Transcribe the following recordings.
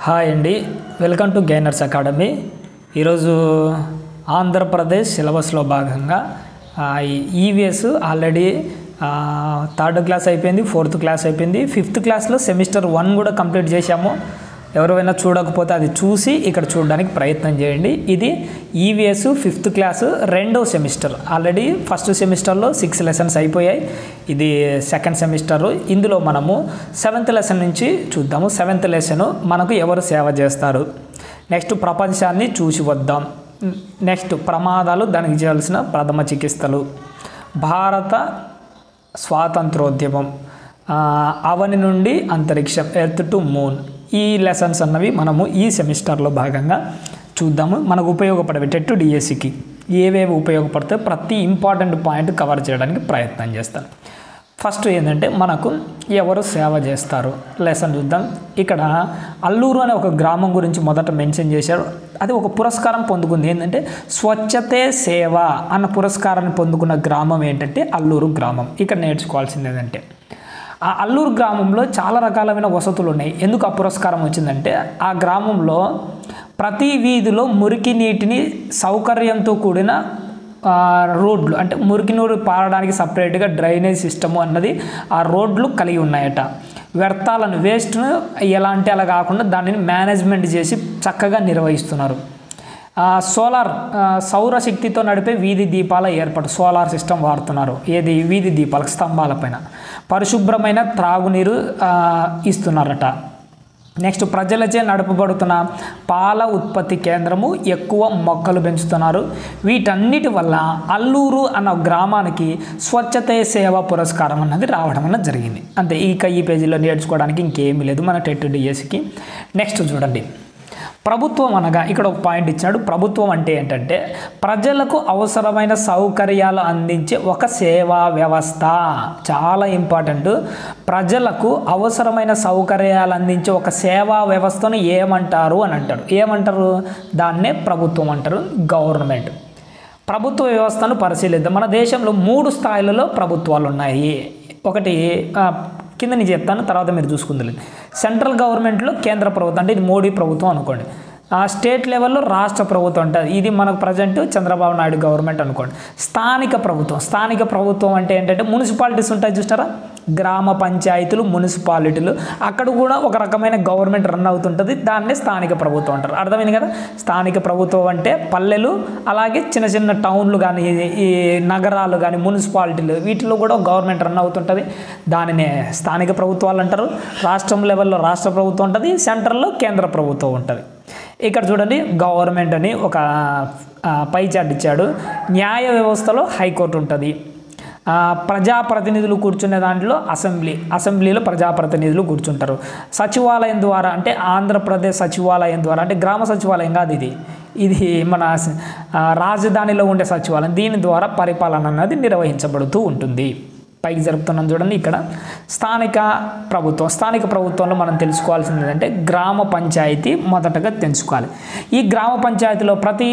Hi అండి, welcome to gainers academy. ఈరోజు ఆంధ్రప్రదేశ్ సిలబస్లో భాగంగా ఈవీఎస్ ఆల్రెడీ థర్డ్ క్లాస్ అయిపోయింది, ఫోర్త్ క్లాస్ అయిపోయింది, ఫిఫ్త్ క్లాస్లో సెమిస్టర్ 1 కూడా కంప్లీట్ చేశాము. ఎవరైనా చూడకపోతే అది చూసి ఇక్కడ చూడడానికి ప్రయత్నం చేయండి. ఇది ఈవీఎస్ ఫిఫ్త్ క్లాసు రెండవ సెమిస్టర్. ఆల్రెడీ ఫస్ట్ సెమిస్టర్లో 6 లెసన్స్ అయిపోయాయి. ఇది సెకండ్ సెమిస్టరు. ఇందులో మనము 7th లెసన్ నుంచి చూద్దాము. 7th లెసన్ మనకు ఎవరు సేవ చేస్తారు, నెక్స్ట్ ప్రపంచాన్ని చూసి వద్దాం, నెక్స్ట్ ప్రమాదాలు, దానికి చేయాల్సిన ప్రథమ చికిత్సలు, భారత స్వాతంత్రోద్యమం, అవని నుండి అంతరిక్షం, ఎర్త్ టు మూన్. ఈ లెసన్స్ అన్నవి మనము ఈ సెమిస్టర్లో భాగంగా చూద్దాము. మనకు ఉపయోగపడేవి టెట్ డిఎస్సికి ఏవేవి ఉపయోగపడతాయో ప్రతి ఇంపార్టెంట్ పాయింట్ కవర్ చేయడానికి ప్రయత్నం చేస్తాను. ఫస్ట్ ఏంటంటే మనకు ఎవరు సేవ చేస్తారు లెసన్ చూద్దాం. ఇక్కడ అల్లూరు అనే ఒక గ్రామం గురించి మొదట మెన్షన్ చేశారు. అది ఒక పురస్కారం పొందుకుంది. ఏంటంటే స్వచ్ఛతే సేవ అన్న పురస్కారాన్ని పొందుకున్న గ్రామం ఏంటంటే అల్లూరు గ్రామం. ఇక్కడ నేర్చుకోవాల్సింది ఏంటంటే ఆ అల్లూరు గ్రామంలో చాలా రకాలైన వసతులు ఉన్నాయి. ఎందుకు ఆ పురస్కారం వచ్చిందంటే ఆ గ్రామంలో ప్రతి వీధిలో మురికి నీటిని సౌకర్యంతో కూడిన రోడ్లు, అంటే మురికి నీరు పారడానికి సపరేట్గా డ్రైనేజ్ సిస్టము అన్నది ఆ రోడ్లు కలిగి ఉన్నాయట. వ్యర్థాలను వేస్ట్ను ఎలా అంటే అలా కాకుండా దానిని మేనేజ్మెంట్ చేసి చక్కగా నిర్వహిస్తున్నారు. సౌరశక్తితో నడిపే వీధి దీపాల ఏర్పాటు, సోలార్ సిస్టమ్ వాడుతున్నారు. ఏది వీధి దీపాలకు స్తంభాలపైన. పరిశుభ్రమైన త్రాగునీరు ఇస్తున్నారట. నెక్స్ట్ ప్రజలచే నడపబడుతున్న పాల ఉత్పత్తి కేంద్రము, ఎక్కువ మొక్కలు పెంచుతున్నారు. వీటన్నిటి వల్ల అల్లూరు అన్న గ్రామానికి స్వచ్ఛతే సేవ పురస్కారం అన్నది రావడం అన్నది జరిగింది. అంతే. ఈ పేజీలో నేర్చుకోవడానికి ఇంకేమీ లేదు మన టెట్ డిఎస్సికి. నెక్స్ట్ చూడండి, ప్రభుత్వం అనగా ఇక్కడ ఒక పాయింట్ ఇచ్చాడు. ప్రభుత్వం అంటే ఏంటంటే ప్రజలకు అవసరమైన సౌకర్యాలు అందించే ఒక సేవా వ్యవస్థ. చాలా ఇంపార్టెంట్. ప్రజలకు అవసరమైన సౌకర్యాలు అందించే ఒక సేవా వ్యవస్థను ఏమంటారు అని అంటారు. ఏమంటారు? దాన్నే ప్రభుత్వం అంటారు, గవర్నమెంట్. ప్రభుత్వ వ్యవస్థను పరిశీలిద్దాం. మన దేశంలో 3 స్థాయిలలో ప్రభుత్వాలు ఉన్నాయి. ఒకటి కింద నేను చెప్తాను, తర్వాత మీరు చూసుకుందాం. సెంట్రల్ గవర్నమెంట్లో కేంద్ర ప్రభుత్వం, అంటే ఇది మోడీ ప్రభుత్వం అనుకోండి. స్టేట్ లెవెల్లో రాష్ట్ర ప్రభుత్వం ఉంటుంది. ఇది మనకు ప్రజెంట్ చంద్రబాబు నాయుడు గవర్నమెంట్ అనుకోండి. స్థానిక ప్రభుత్వం. స్థానిక ప్రభుత్వం అంటే ఏంటంటే మున్సిపాలిటీస్ ఉంటాయి చూస్తారా, గ్రామ పంచాయతీలు, మున్సిపాలిటీలు. అక్కడ కూడా ఒక రకమైన గవర్నమెంట్ రన్ అవుతుంటుంది. దాన్నే స్థానిక ప్రభుత్వం అంటారు. అర్థమైంది కదా? స్థానిక ప్రభుత్వం అంటే పల్లెలు, అలాగే చిన్న చిన్న టౌన్లు కానీ, ఈ నగరాలు కానీ, మున్సిపాలిటీలు, వీటిలో కూడా గవర్నమెంట్ రన్ అవుతుంటుంది. దానినే స్థానిక ప్రభుత్వాలు అంటారు. రాష్ట్రం లెవెల్లో రాష్ట్ర ప్రభుత్వం ఉంటుంది, సెంట్రల్లో కేంద్ర ప్రభుత్వం ఉంటుంది. ఇక్కడ చూడండి, గవర్నమెంట్ అని ఒక పై చార్ట్ ఇచ్చాడు. న్యాయ వ్యవస్థలో హైకోర్టు ఉంటుంది. ప్రజాప్రతినిధులు కూర్చునే దాంట్లో అసెంబ్లీలో ప్రజాప్రతినిధులు కూర్చుంటారు. సచివాలయం ద్వారా, అంటే ఆంధ్రప్రదేశ్ సచివాలయం ద్వారా, అంటే గ్రామ సచివాలయం కాదు ఇది మన రాజధానిలో ఉండే సచివాలయం. దీని ద్వారా పరిపాలన అన్నది నిర్వహించబడుతూ ఉంటుంది. పైకి జరుపుతున్నాం చూడండి. ఇక్కడ స్థానిక ప్రభుత్వం. స్థానిక ప్రభుత్వంలో మనం తెలుసుకోవాల్సింది ఏంటంటే గ్రామ పంచాయతీ మొదటగా తెలుసుకోవాలి. ఈ గ్రామ పంచాయతీలో ప్రతి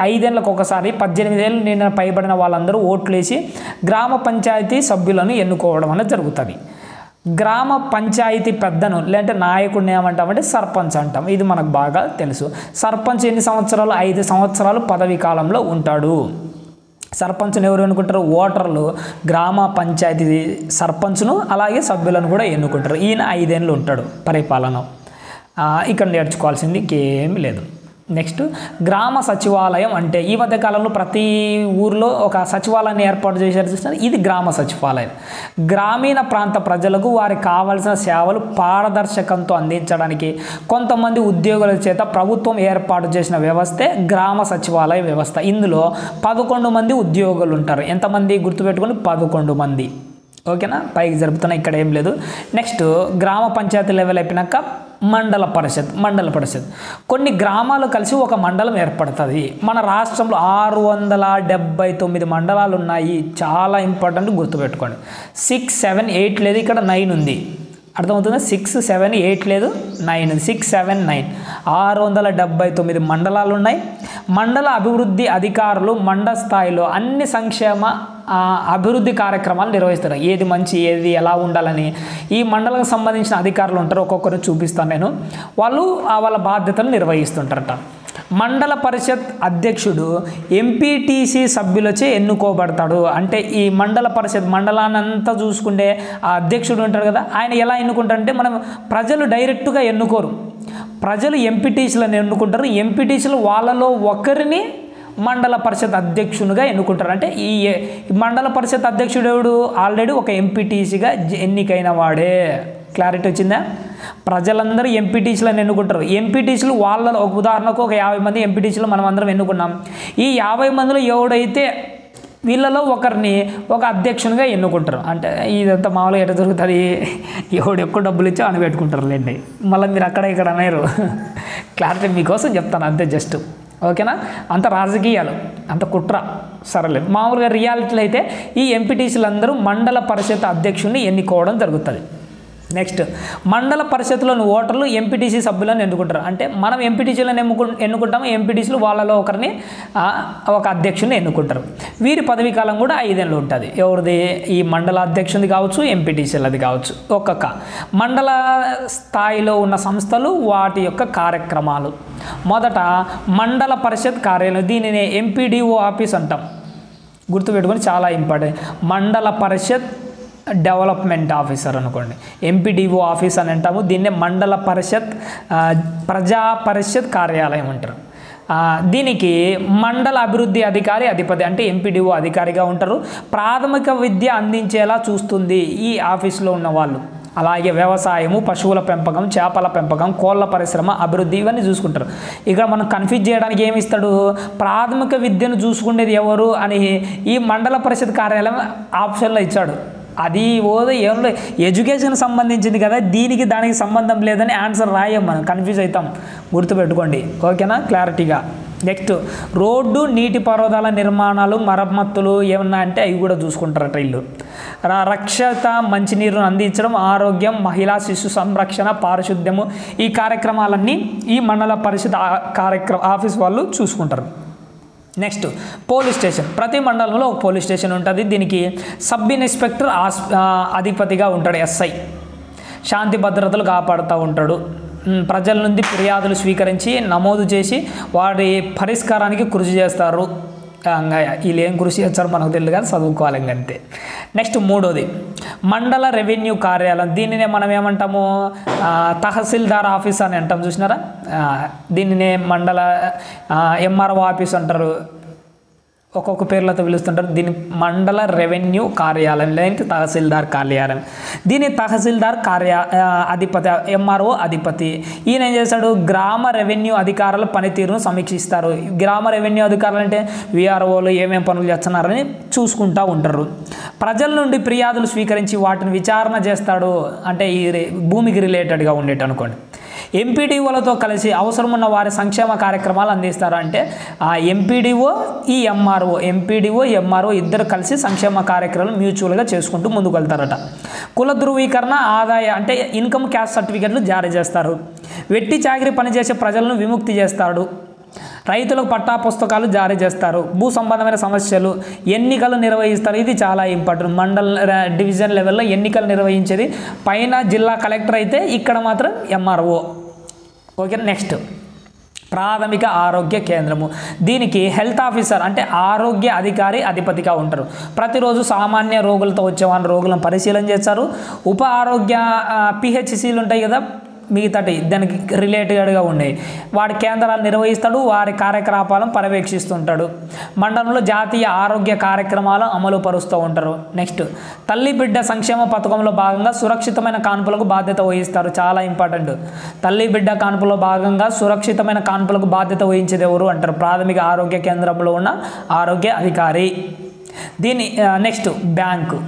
5 ఏళ్ళకు ఒకసారి 18 ఏళ్ళు నిన్న పైబడిన వాళ్ళందరూ ఓట్లు వేసి గ్రామ పంచాయతీ సభ్యులను ఎన్నుకోవడం అనేది జరుగుతుంది. గ్రామ పంచాయతీ పెద్దను, లేదంటే నాయకుడిని ఏమంటామంటే సర్పంచ్ అంటాం. ఇది మనకు బాగా తెలుసు. సర్పంచ్ ఎన్ని సంవత్సరాలు? 5 సంవత్సరాలు పదవీ కాలంలో ఉంటాడు. సర్పంచ్ను ఎవరు ఎన్నుకుంటారు? ఓటర్లు గ్రామ పంచాయతీ సర్పంచ్ను అలాగే సభ్యులను కూడా ఎన్నుకుంటారు. ఈయన 5 ఏళ్ళు ఉంటాడు పరిపాలన. ఇక్కడ నేర్చుకోవాల్సింది ఇంకేమీ లేదు. నెక్స్ట్ గ్రామ సచివాలయం అంటే ఈ మధ్య కాలంలో ప్రతి ఊర్లో ఒక సచివాలయాన్ని ఏర్పాటు చేశారు చూస్తారు. ఇది గ్రామ సచివాలయం. గ్రామీణ ప్రాంత ప్రజలకు వారికి కావాల్సిన సేవలు పారదర్శకంతో అందించడానికి కొంతమంది ఉద్యోగుల చేత ప్రభుత్వం ఏర్పాటు చేసిన వ్యవస్థే గ్రామ సచివాలయ వ్యవస్థ. ఇందులో 11 మంది ఉద్యోగులు ఉంటారు. ఎంతమంది? గుర్తుపెట్టుకొని 11 మంది. ఓకేనా? పైకి జరుపుతున్నా, ఇక్కడ ఏం లేదు. నెక్స్ట్ గ్రామ పంచాయతీ లెవెల్ అయిపోయినాక మండల పరిషత్. కొన్ని గ్రామాలు కలిసి ఒక మండలం ఏర్పడుతుంది. మన రాష్ట్రంలో 679 మండలాలు ఉన్నాయి. చాలా ఇంపార్టెంట్, గుర్తుపెట్టుకోండి. 6, 7, 8 లేదు, ఇక్కడ 9 ఉంది. అర్థమవుతుందా? 6, 7, 8 లేదు, 9, 6, 7, 9 679 మండలాలు ఉన్నాయి. మండల అభివృద్ధి అధికారులు మండల స్థాయిలో అన్ని సంక్షేమ అభివృద్ధి కార్యక్రమాలు నిర్వహిస్తారు. ఏది మంచి, ఏది ఎలా ఉండాలని ఈ మండలకు సంబంధించిన అధికారులు ఉంటారు. ఒక్కొక్కరు చూపిస్తాను నేను. వాళ్ళు వాళ్ళ బాధ్యతలు నిర్వహిస్తుంటారట. మండల పరిషత్ అధ్యక్షుడు ఎంపీటీసీ సభ్యులచే ఎన్నుకోబడతాడు. అంటే ఈ మండల పరిషత్ మండలాన్ని అంతా చూసుకుంటే ఆ అధ్యక్షుడు ఉంటాడు కదా, ఆయన ఎలా ఎన్నుకుంటారంటే మనం ప్రజలు డైరెక్ట్గా ఎన్నుకోరు, ప్రజలు ఎంపీటీసీలను ఎన్నుకుంటారు. ఎంపీటీసీలు వాళ్ళలో ఒకరిని మండల పరిషత్ అధ్యక్షునిగా ఎన్నుకుంటారు. అంటే ఈ మండల పరిషత్ అధ్యక్షుడు ఆల్రెడీ ఒక ఎంపీటీసీగా ఎన్నికైన వాడే. క్లారిటీ వచ్చిందా? ప్రజలందరూ ఎంపీటీసీలను ఎన్నుకుంటారు. ఎంపీటీసీలు వాళ్ళలో ఒక ఉదాహరణకు ఒక 50 మంది ఎంపీటీసీలు మనం అందరం ఎన్నుకున్నాం. ఈ 50 మందిలో ఎవడైతే వీళ్ళలో ఒకరిని ఒక అధ్యక్షునిగా ఎన్నుకుంటారు. అంటే ఇదంతా మామూలుగా ఎట్లా జరుగుతుంది, ఎవడు ఎక్కువ డబ్బులు ఇచ్చా అని పెట్టుకుంటారు లేండి. మళ్ళీ మీరు అక్కడ ఇక్కడ అనేరు. క్లారిటీ మీకోసం చెప్తాను అంతే, జస్ట్ ఓకేనా. అంత రాజకీయాలు, అంత కుట్ర సరలేదు. మామూలుగా రియాలిటీలో అయితే ఈ ఎంపీటీసీలు అందరూ మండల పరిషత్ అధ్యక్షుడిని ఎన్నుకోవడం జరుగుతుంది. నెక్స్ట్, మండల పరిషత్లోని ఓటర్లు ఎంపీటీసీ సభ్యులను ఎన్నుకుంటారు. అంటే మనం ఎంపీటీసీలను ఎన్నుకుంటాము, ఎంపీటీసీలు వాళ్ళలో ఒకరిని ఒక అధ్యక్షుని ఎన్నుకుంటారు. వీరి పదవీ కాలం కూడా 5 ఏళ్ళు ఉంటుంది. ఎవరిది? ఈ మండల అధ్యక్షునిది కావచ్చు, ఎంపీటీసీలది కావచ్చు. ఒక్కొక్క మండల స్థాయిలో ఉన్న సంస్థలు వాటి యొక్క కార్యక్రమాలు. మొదట మండల పరిషత్ కార్యాలయం, దీనిని ఎంపీడీఓ ఆఫీస్ అంటాం. గుర్తుపెట్టుకొని, చాలా ఇంపార్టెంట్. మండల పరిషత్ డెవలప్మెంట్ ఆఫీసర్ అనుకోండి, ఎంపీడీఓ ఆఫీస్ అని అంటాము. దీన్నే మండల పరిషత్ ప్రజా పరిషత్ కార్యాలయం అంటారు. దీనికి మండల అభివృద్ధి అధికారి అధిపతి, అంటే ఎంపీడీఓ అధికారిగా ఉంటారు. ప్రాథమిక విద్య అందించేలా చూస్తుంది ఈ ఆఫీసులో ఉన్న వాళ్ళు. అలాగే వ్యవసాయము, పశువుల పెంపకం, చేపల పెంపకం, కోళ్ళ పరిశ్రమ అభివృద్ధి ఇవన్నీ చూసుకుంటారు. ఇక్కడ మనం కన్ఫ్యూజ్ చేయడానికి ఏమి ఇస్తాడు, ప్రాథమిక విద్యను చూసుకునేది ఎవరు అని ఈ మండల పరిషత్ కార్యాలయం ఆప్షన్లో ఇచ్చాడు. అది ఏం లేదు, ఎడ్యుకేషన్ సంబంధించింది కదా, దీనికి దానికి సంబంధం లేదని ఆన్సర్ రాయం, మనం కన్ఫ్యూజ్ అవుతాం. గుర్తుపెట్టుకోండి, ఓకేనా, క్లారిటీగా. నెక్స్ట్, రోడ్డు నీటిపారుదల నిర్మాణాలు, మరమ్మతులు ఏమన్నా అంటే అవి కూడా చూసుకుంటారట వీళ్ళు. రక్షిత మంచినీరును అందించడం, ఆరోగ్యం, మహిళా శిశు సంరక్షణ, పారిశుద్ధ్యము, ఈ కార్యక్రమాలన్నీ ఈ మండల పరిషత్ ఆఫీస్ వాళ్ళు చూసుకుంటారు. Next, police station. ప్రతి మండలంలో ఒక పోలీస్ స్టేషన్ ఉంటుంది. దీనికి సబ్ ఇన్స్పెక్టర్ అధిపతిగా ఉంటాడు. ఎస్ఐ శాంతి భద్రతలు కాపాడుతూ ఉంటాడు. ప్రజల నుండి ఫిర్యాదులు స్వీకరించి నమోదు చేసి వారి పరిష్కారానికి కృషి చేస్తారు. వీళ్ళు ఏం కృషి చేస్తారో మనకు తెలియదు కానీ చదువుకోవాలి అంతే. నెక్స్ట్, మూడోది మండల రెవెన్యూ కార్యాలయం. దీనినే మనం ఏమంటాము, తహసీల్దార్ ఆఫీస్ అని అంటాం, చూసినారా. దీనినే మండల ఎంఆర్ఓ ఆఫీస్ అంటారు, ఒక్కొక్క పేర్లతో పిలుస్తుంటారు. దీని మండల రెవెన్యూ కార్యాలయం లేదంటే తహసీల్దార్ కార్యాలయం. దీని తహసీల్దార్ అధిపతి, ఎంఆర్ఓ అధిపతి. ఈయన ఏం చేస్తాడు, గ్రామ రెవెన్యూ అధికారుల పనితీరును సమీక్షిస్తారు. గ్రామ రెవెన్యూ అధికారులు అంటే విఆర్ఓలు ఏమేమి పనులు చేస్తున్నారని చూసుకుంటూ ఉంటారు. ప్రజల నుండి ఫిర్యాదులు స్వీకరించి వాటిని విచారణ చేస్తాడు. అంటే ఈ భూమికి రిలేటెడ్గా ఉండేటి అనుకోండి. ఎంపీడీఓలతో కలిసి అవసరమున్న వారి సంక్షేమ కార్యక్రమాలు అందిస్తారు. అంటే ఆ ఎంపీడీఓ ఈ ఎంఆర్ఓ ఇద్దరు కలిసి సంక్షేమ కార్యక్రమాలు మ్యూచువల్గా చేసుకుంటూ ముందుకు వెళ్తారట. కుల ధృవీకరణ, ఆదాయ అంటే ఇన్కమ్ క్యాస్ట్ సర్టిఫికెట్లు జారీ చేస్తారు. వెట్టి చాకిరీ పనిచేసే ప్రజలను విముక్తి చేస్తాడు. రైతులకు పట్టా పుస్తకాలు జారీ చేస్తారు. భూ సంబంధమైన సమస్యలు, ఎన్నికలు నిర్వహిస్తారు. ఇది చాలా ఇంపార్టెంట్. మండల డివిజన్ లెవెల్లో ఎన్నికలు నిర్వహించేది పైన జిల్లా కలెక్టర్ అయితే, ఇక్కడ మాత్రం ఎంఆర్ఓ. ఓకే. నెక్స్ట్, ప్రాథమిక ఆరోగ్య కేంద్రము. దీనికి హెల్త్ ఆఫీసర్ అంటే ఆరోగ్య అధికారి అధిపతిగా ఉంటారు. ప్రతిరోజు సామాన్య రోగులతో వచ్చేవాళ్ళ రోగులను పరిశీలన చేస్తారు. ఉప ఆరోగ్య పిహెచ్సిలు ఉంటాయి కదా, మిగతాటి దానికి రిలేటెడ్గా ఉన్నాయి, వాడి కేంద్రాలు నిర్వహిస్తాడు. వారి కార్యకలాపాలను పర్యవేక్షిస్తుంటాడు. మండలంలో జాతీయ ఆరోగ్య కార్యక్రమాలు అమలు పరుస్తూ ఉంటారు. నెక్స్ట్, తల్లి బిడ్డ సంక్షేమ పథకంలో భాగంగా సురక్షితమైన కాన్పులకు బాధ్యత వహిస్తారు. చాలా ఇంపార్టెంట్. తల్లి బిడ్డ కాన్పులో భాగంగా సురక్షితమైన కాన్పులకు బాధ్యత వహించేది ఎవరు అంటారు, ప్రాథమిక ఆరోగ్య కేంద్రంలో ఉన్న ఆరోగ్య అధికారి. దీని నెక్స్ట్, బ్యాంకు.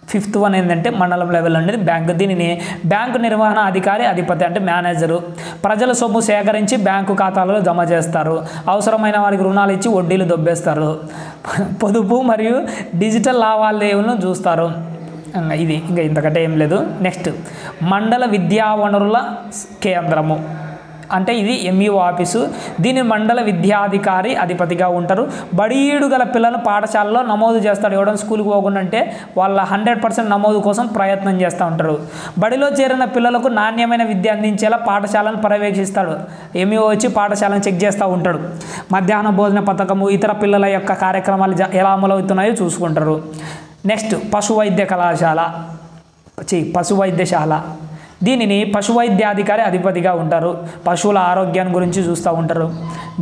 5th వన్ ఏంటంటే మండలం లెవెల్ అనేది బ్యాంకు. దీనిని బ్యాంకు నిర్వహణ అధికారి అధిపతి అంటే మేనేజరు. ప్రజల సొమ్ము సేకరించి బ్యాంకు ఖాతాలలో జమ చేస్తారు. అవసరమైన వారికి రుణాలు ఇచ్చి వడ్డీలు దొబ్బేస్తారు. పొదుపు మరియు డిజిటల్ లావాదేవీలను చూస్తారు. ఇది ఇంకా ఇంతకంటే ఏం లేదు. నెక్స్ట్ మండల విద్యా వనరుల కేంద్రము అంటే ఇది ఎంఈఓ ఆఫీసు. దీని మండల విద్యాధికారి అధిపతిగా ఉంటారు. బడీడు గల పిల్లలను పాఠశాలలో నమోదు చేస్తాడు. ఎవడో స్కూల్కి పోకుండా అంటే వాళ్ళ 100% నమోదు కోసం ప్రయత్నం చేస్తూ ఉంటారు. బడిలో చేరిన పిల్లలకు నాణ్యమైన విద్య అందించేలా పాఠశాలను పర్యవేక్షిస్తాడు. ఎంఈఓ వచ్చి పాఠశాలను చెక్ చేస్తూ ఉంటాడు. మధ్యాహ్న భోజన పథకము, ఇతర పిల్లల యొక్క కార్యక్రమాలు ఎలా అమలవుతున్నాయో చూసుకుంటారు. నెక్స్ట్ పశు వైద్యశాల దీనిని పశువైద్యాధికారి అధిపతిగా ఉంటారు. పశువుల ఆరోగ్యాన్ని గురించి చూస్తూ ఉంటారు.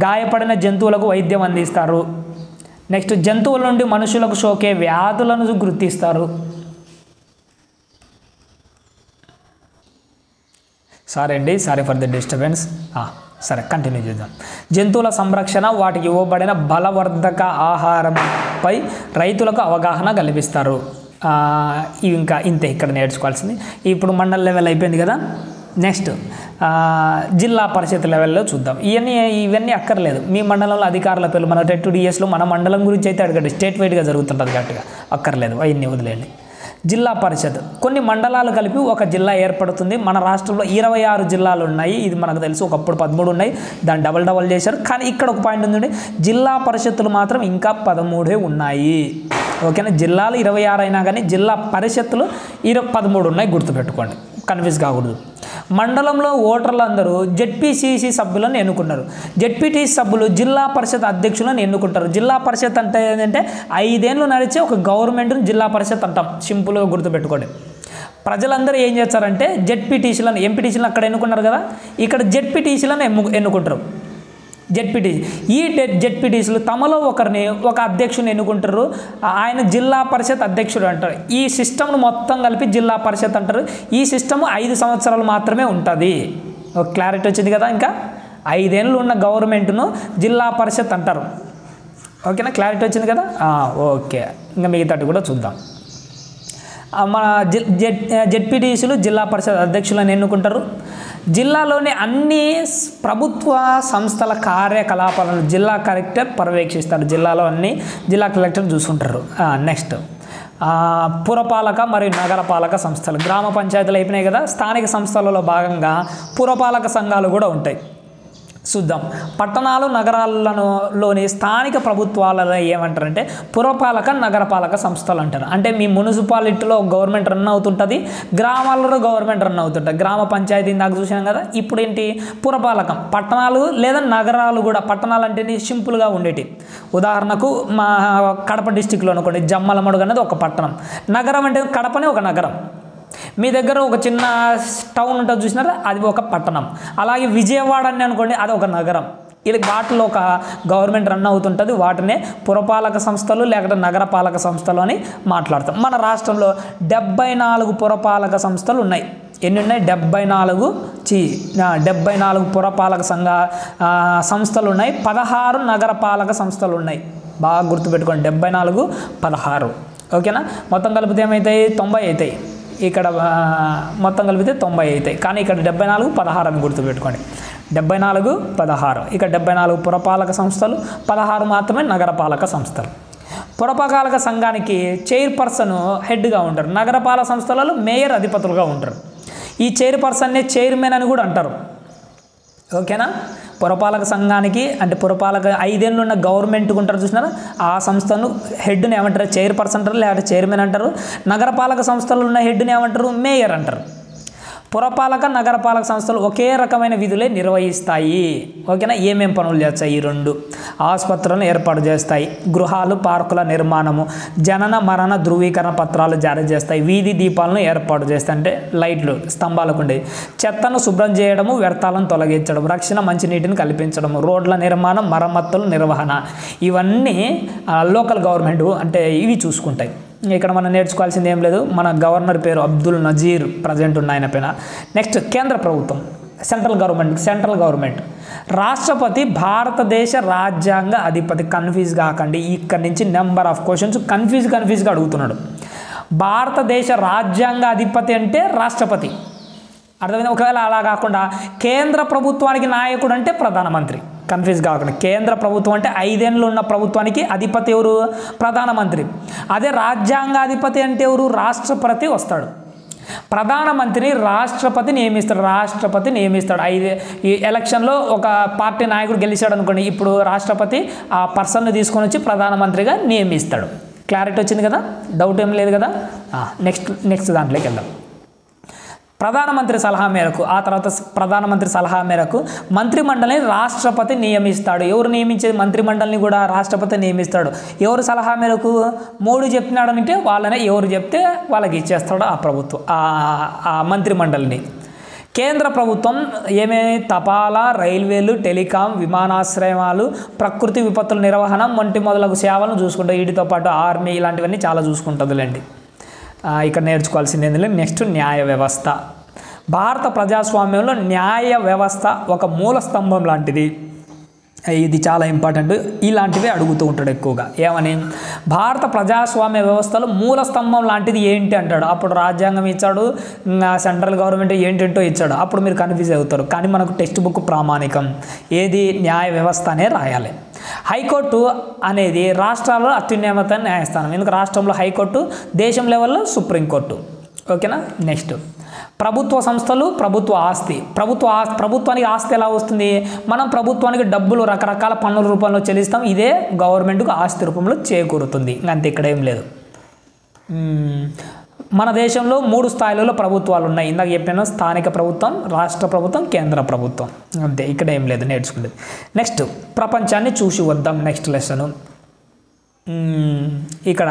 గాయపడిన జంతువులకు వైద్యం అందిస్తారు. నెక్స్ట్ జంతువుల నుండి మనుషులకు సోకే వ్యాధులను గుర్తిస్తారు. Sorry for the disturbance. సరే కంటిన్యూ చేద్దాం. జంతువుల సంరక్షణ, వాటికి ఇవ్వబడిన బలవర్ధక ఆహారంపై రైతులకు అవగాహన కల్పిస్తారు. ఇవి ఇంకా ఇంతే ఇక్కడ నేర్చుకోవాల్సింది. ఇప్పుడు మండల లెవెల్ అయిపోయింది కదా. నెక్స్ట్ జిల్లా పరిషత్ లెవెల్లో చూద్దాం. ఇవన్నీ అక్కర్లేదు. మీ మండలంలో అధికారుల పేర్లు మన టెట్ డిఎస్లో మన మండలం గురించి అయితే అడగండి. స్టేట్ వైడ్గా జరుగుతుంటుంది గట్టిగా, అక్కర్లేదు, అవన్నీ వదిలేయండి. జిల్లా పరిషత్ కొన్ని మండలాలు కలిపి ఒక జిల్లా ఏర్పడుతుంది. మన రాష్ట్రంలో 26 జిల్లాలు ఉన్నాయి. ఇది మనకు తెలుసు. ఒకప్పుడు 13 ఉన్నాయి, దాన్ని డబల్ చేశారు. కానీ ఇక్కడ ఒక పాయింట్ ఉందండి, జిల్లా పరిషత్తులు మాత్రం ఇంకా 13 ఉన్నాయి. ఓకేనా, జిల్లాలు 26 అయినా కానీ జిల్లా పరిషత్తులు 13 ఉన్నాయి. గుర్తుపెట్టుకోండి, కన్ఫ్యూజ్ కాకూడదు. మండలంలో ఓటర్లు అందరూ జెడ్పీసీసీ సభ్యులను ఎన్నుకున్నారు. జెడ్పీటీసీ సభ్యులు జిల్లా పరిషత్ అధ్యక్షులను ఎన్నుకుంటారు. జిల్లా పరిషత్ అంటే ఏంటంటే 5 ఏళ్ళు నడిచే ఒక గవర్నమెంట్ను జిల్లా పరిషత్ అంటాం. సింపుల్గా గుర్తుపెట్టుకోండి. ప్రజలందరూ ఏం చేస్తారంటే జెడ్పీటీసీలను, ఎంపీటీసీలను అక్కడ ఎన్నుకున్నారు కదా, ఇక్కడ జెడ్పీటీసీలను ఎన్నుకుంటారు. జెడ్పీటీసీలు తమలో ఒకరిని ఒక అధ్యక్షుని ఎన్నుకుంటారు. ఆయన జిల్లా పరిషత్ అధ్యక్షుడు అంటారు. ఈ సిస్టమ్ను మొత్తం కలిపి జిల్లా పరిషత్ అంటారు. ఈ సిస్టమ్ 5 సంవత్సరాలు మాత్రమే ఉంటుంది. ఒక క్లారిటీ వచ్చింది కదా. ఇంకా 5 ఏళ్ళు ఉన్న గవర్నమెంట్ను జిల్లా పరిషత్ అంటారు. ఓకేనా, క్లారిటీ వచ్చింది కదా. ఓకే, ఇంకా మిగతాటి కూడా చూద్దాం. మన జెడ్పీటీసీలు జిల్లా పరిషత్ అధ్యక్షులను ఎన్నుకుంటారు. జిల్లాలోని అన్ని ప్రభుత్వ సంస్థల కార్యకలాపాలను జిల్లా కలెక్టర్ పర్యవేక్షిస్తారు. జిల్లాలో అన్ని జిల్లా కలెక్టర్ చూసుకుంటారు. నెక్స్ట్ పురపాలక మరియు నగరపాలక సంస్థలు. గ్రామ పంచాయతీలు అయిపోయినాయి కదా. స్థానిక సంస్థలలో భాగంగా పురపాలక సంఘాలు కూడా ఉంటాయి. చూద్దాం. పట్టణాలు నగరాలలోని స్థానిక ప్రభుత్వాలలో ఏమంటారంటే పురపాలక నగరపాలక సంస్థలు అంటారు. అంటే మీ మున్సిపాలిటీలో గవర్నమెంట్ రన్ అవుతుంటుంది, గ్రామాలలో గవర్నమెంట్ రన్ అవుతుంటుంది. గ్రామ పంచాయతీ నాకు చూసాం కదా. ఇప్పుడు ఏంటి పురపాలకం, పట్టణాలు లేదా నగరాలు కూడా. పట్టణాలు అంటే సింపుల్గా ఉండేటి. ఉదాహరణకు మా కడప డిస్టిక్లో అనుకోండి, జమ్మలమడుగు అనేది ఒక పట్టణం. నగరం అంటే కడపనే ఒక నగరం. మీ దగ్గర ఒక చిన్న టౌన్ ఉంటుంది చూసినారా, అది ఒక పట్టణం. అలాగే విజయవాడ అని అనుకోండి, అది ఒక నగరం. ఇది వాటిలో ఒక గవర్నమెంట్ రన్ అవుతుంటుంది. వాటినే పురపాలక సంస్థలు లేకపోతే నగరపాలక సంస్థలు అని మాట్లాడతాం. మన రాష్ట్రంలో 74 పురపాలక సంస్థలు ఉన్నాయి. ఎన్ని ఉన్నాయి? 74 పురపాలక సంస్థలు ఉన్నాయి. 16 నగరపాలక సంస్థలు ఉన్నాయి. బాగా గుర్తుపెట్టుకోండి, 74, 16. ఓకేనా. మొత్తం కలిపితే ఏమవుతాయి? 90 అవుతాయి. ఇక్కడ మొత్తం కలిపితే 90 అవుతాయి. కానీ ఇక్కడ 74, 16 అని గుర్తుపెట్టుకోండి. 74, 16. ఇక్కడ 74 పురపాలక సంస్థలు, 16 మాత్రమే నగరపాలక సంస్థలు. పురపాలక సంఘానికి చైర్పర్సన్ హెడ్గా ఉంటారు. నగరపాలక సంస్థలలో మేయర్ అధిపతులుగా ఉంటారు. ఈ చైర్పర్సన్నే చైర్మన్ అని కూడా అంటారు. ఓకేనా. పురపాలక సంఘానికి అంటే పురపాలక 5 ఏళ్ళు ఉన్న గవర్నమెంట్ ఉంటారు చూసినారా, ఆ సంస్థను హెడ్ని ఏమంటారు? చైర్పర్సన్ అంటారు, లేకపోతే చైర్మన్ అంటారు. నగరపాలక సంస్థలు ఉన్న హెడ్ని ఏమంటారు? మేయర్ అంటారు. పురపాలక నగరపాలక సంస్థలు ఒకే రకమైన విధులే నిర్వహిస్తాయి. ఓకేనా. ఏమేం పనులు చేస్తాయి? ఈ 2 ఆసుపత్రులను ఏర్పాటు చేస్తాయి, గృహాలు పార్కుల నిర్మాణము, జనన మరణ ధృవీకరణ పత్రాలు జారీ చేస్తాయి, వీధి దీపాలను ఏర్పాటు చేస్తాయి అంటే లైట్లు స్తంభాలకు ఉండేవి, చెత్తను శుభ్రం చేయడము, వ్యర్థాలను తొలగించడం, రక్షణ మంచినీటిని కల్పించడము, రోడ్ల నిర్మాణం, మరమ్మతుల నిర్వహణ, ఇవన్నీ లోకల్ గవర్నమెంట్ అంటే ఇవి చూసుకుంటాయి. ఇక్కడ మనం నేర్చుకోవాల్సింది ఏం లేదు. మన గవర్నర్ పేరు అబ్దుల్ నజీర్, ప్రజెంట్ ఉన్న ఆయన పైన. నెక్స్ట్ కేంద్ర ప్రభుత్వం, సెంట్రల్ గవర్నమెంట్. రాష్ట్రపతి భారతదేశ రాజ్యాంగ అధిపతి. కన్ఫ్యూజ్ కాకండి, ఇక్కడి నుంచి నెంబర్ ఆఫ్ క్వశ్చన్స్ కన్ఫ్యూజ్గా అడుగుతున్నాడు. భారతదేశ రాజ్యాంగ అధిపతి అంటే రాష్ట్రపతి, అర్థమైంది. ఒకవేళ అలా కాకుండా కేంద్ర ప్రభుత్వానికి నాయకుడు అంటే ప్రధానమంత్రి. కన్ఫ్యూజ్ కాకుండా. కేంద్ర ప్రభుత్వం అంటే 5 ఏళ్ళు ఉన్న ప్రభుత్వానికి అధిపతి ఎవరు? ప్రధానమంత్రి. అదే రాజ్యాంగాధిపతి అంటే ఎవరు? రాష్ట్రపతి వస్తాడు. ప్రధానమంత్రిని రాష్ట్రపతి నియమిస్తాడు. ఈ ఎలక్షన్లో ఒక పార్టీ నాయకుడు గెలిచాడు అనుకోండి, ఇప్పుడు రాష్ట్రపతి ఆ పర్సన్ని తీసుకొని వచ్చి ప్రధానమంత్రిగా నియమిస్తాడు. క్లారిటీ వచ్చింది కదా, డౌట్ ఏం లేదు కదా. నెక్స్ట్ దాంట్లోకి వెళ్దాం. ప్రధానమంత్రి సలహా మేరకు, ఆ తర్వాత ప్రధానమంత్రి సలహా మేరకు మంత్రిమండలిని రాష్ట్రపతి నియమిస్తాడు. ఎవరు నియమించేది? మంత్రిమండలిని కూడా రాష్ట్రపతి నియమిస్తాడు. ఎవరు సలహా మేరకు? మోడీ చెప్తున్నాడు అంటే వాళ్ళనే, ఎవరు చెప్తే వాళ్ళకి ఇచ్చేస్తాడు ఆ ప్రభుత్వం, ఆ మంత్రిమండలిని. కేంద్ర ప్రభుత్వం ఏమేమి? తపాలా, రైల్వేలు, టెలికాం, విమానాశ్రయాలు, ప్రకృతి విపత్తుల నిర్వహణ వంటి మొదలగు సేవలను చూసుకుంటుంది. వీటితో పాటు ఆర్మీ ఇలాంటివన్నీ చాలా చూసుకుంటుందిలేండి. ఇక్కడ నేర్చుకోవాల్సింది ఏంటంటే నెక్స్ట్ న్యాయ వ్యవస్థ. భారత ప్రజాస్వామ్యంలో న్యాయ వ్యవస్థ ఒక మూల స్తంభం లాంటిది. ఇది చాలా ఇంపార్టెంట్. ఇలాంటివి అడుగుతూ ఉంటాడు ఎక్కువగా. ఏమని? భారత ప్రజాస్వామ్య వ్యవస్థలో మూల స్తంభం లాంటిది ఏంటి అంటాడు. అప్పుడు రాజ్యాంగం ఇచ్చాడు, సెంట్రల్ గవర్నమెంట్ ఏంటంటో ఇచ్చాడు. అప్పుడు మీరు కన్ఫ్యూజ్ అవుతారు. కానీ మనకు టెక్స్ట్ బుక్ ప్రామాణికం ఏది? న్యాయ వ్యవస్థ అనే రాయాలి. హైకోర్టు అనేది రాష్ట్రాల్లో అత్యున్నత న్యాయస్థానం. ఎందుకు? రాష్ట్రంలో హైకోర్టు, దేశం లెవెల్లో సుప్రీంకోర్టు. ఓకేనా. నెక్స్ట్ ప్రభుత్వ సంస్థలు, ప్రభుత్వ ఆస్తి. ప్రభుత్వానికి ఆస్తి ఎలా వస్తుంది? మనం ప్రభుత్వానికి డబ్బులు రకరకాల పన్నుల రూపంలో చెల్లిస్తాం. ఇదే గవర్నమెంట్కు ఆస్తి రూపంలో చేకూరుతుంది. అంతే, ఇక్కడ ఏం లేదు. మన దేశంలో 3 స్థాయిలలో ప్రభుత్వాలు ఉన్నాయి. ఇందాక చెప్పాను, స్థానిక ప్రభుత్వం, రాష్ట్ర ప్రభుత్వం, కేంద్ర ప్రభుత్వం. అంతే, ఇక్కడ ఏం లేదు నేర్చుకునేది. నెక్స్ట్ ప్రపంచాన్ని చూసి వద్దాం. నెక్స్ట్ లెసను ఇక్కడ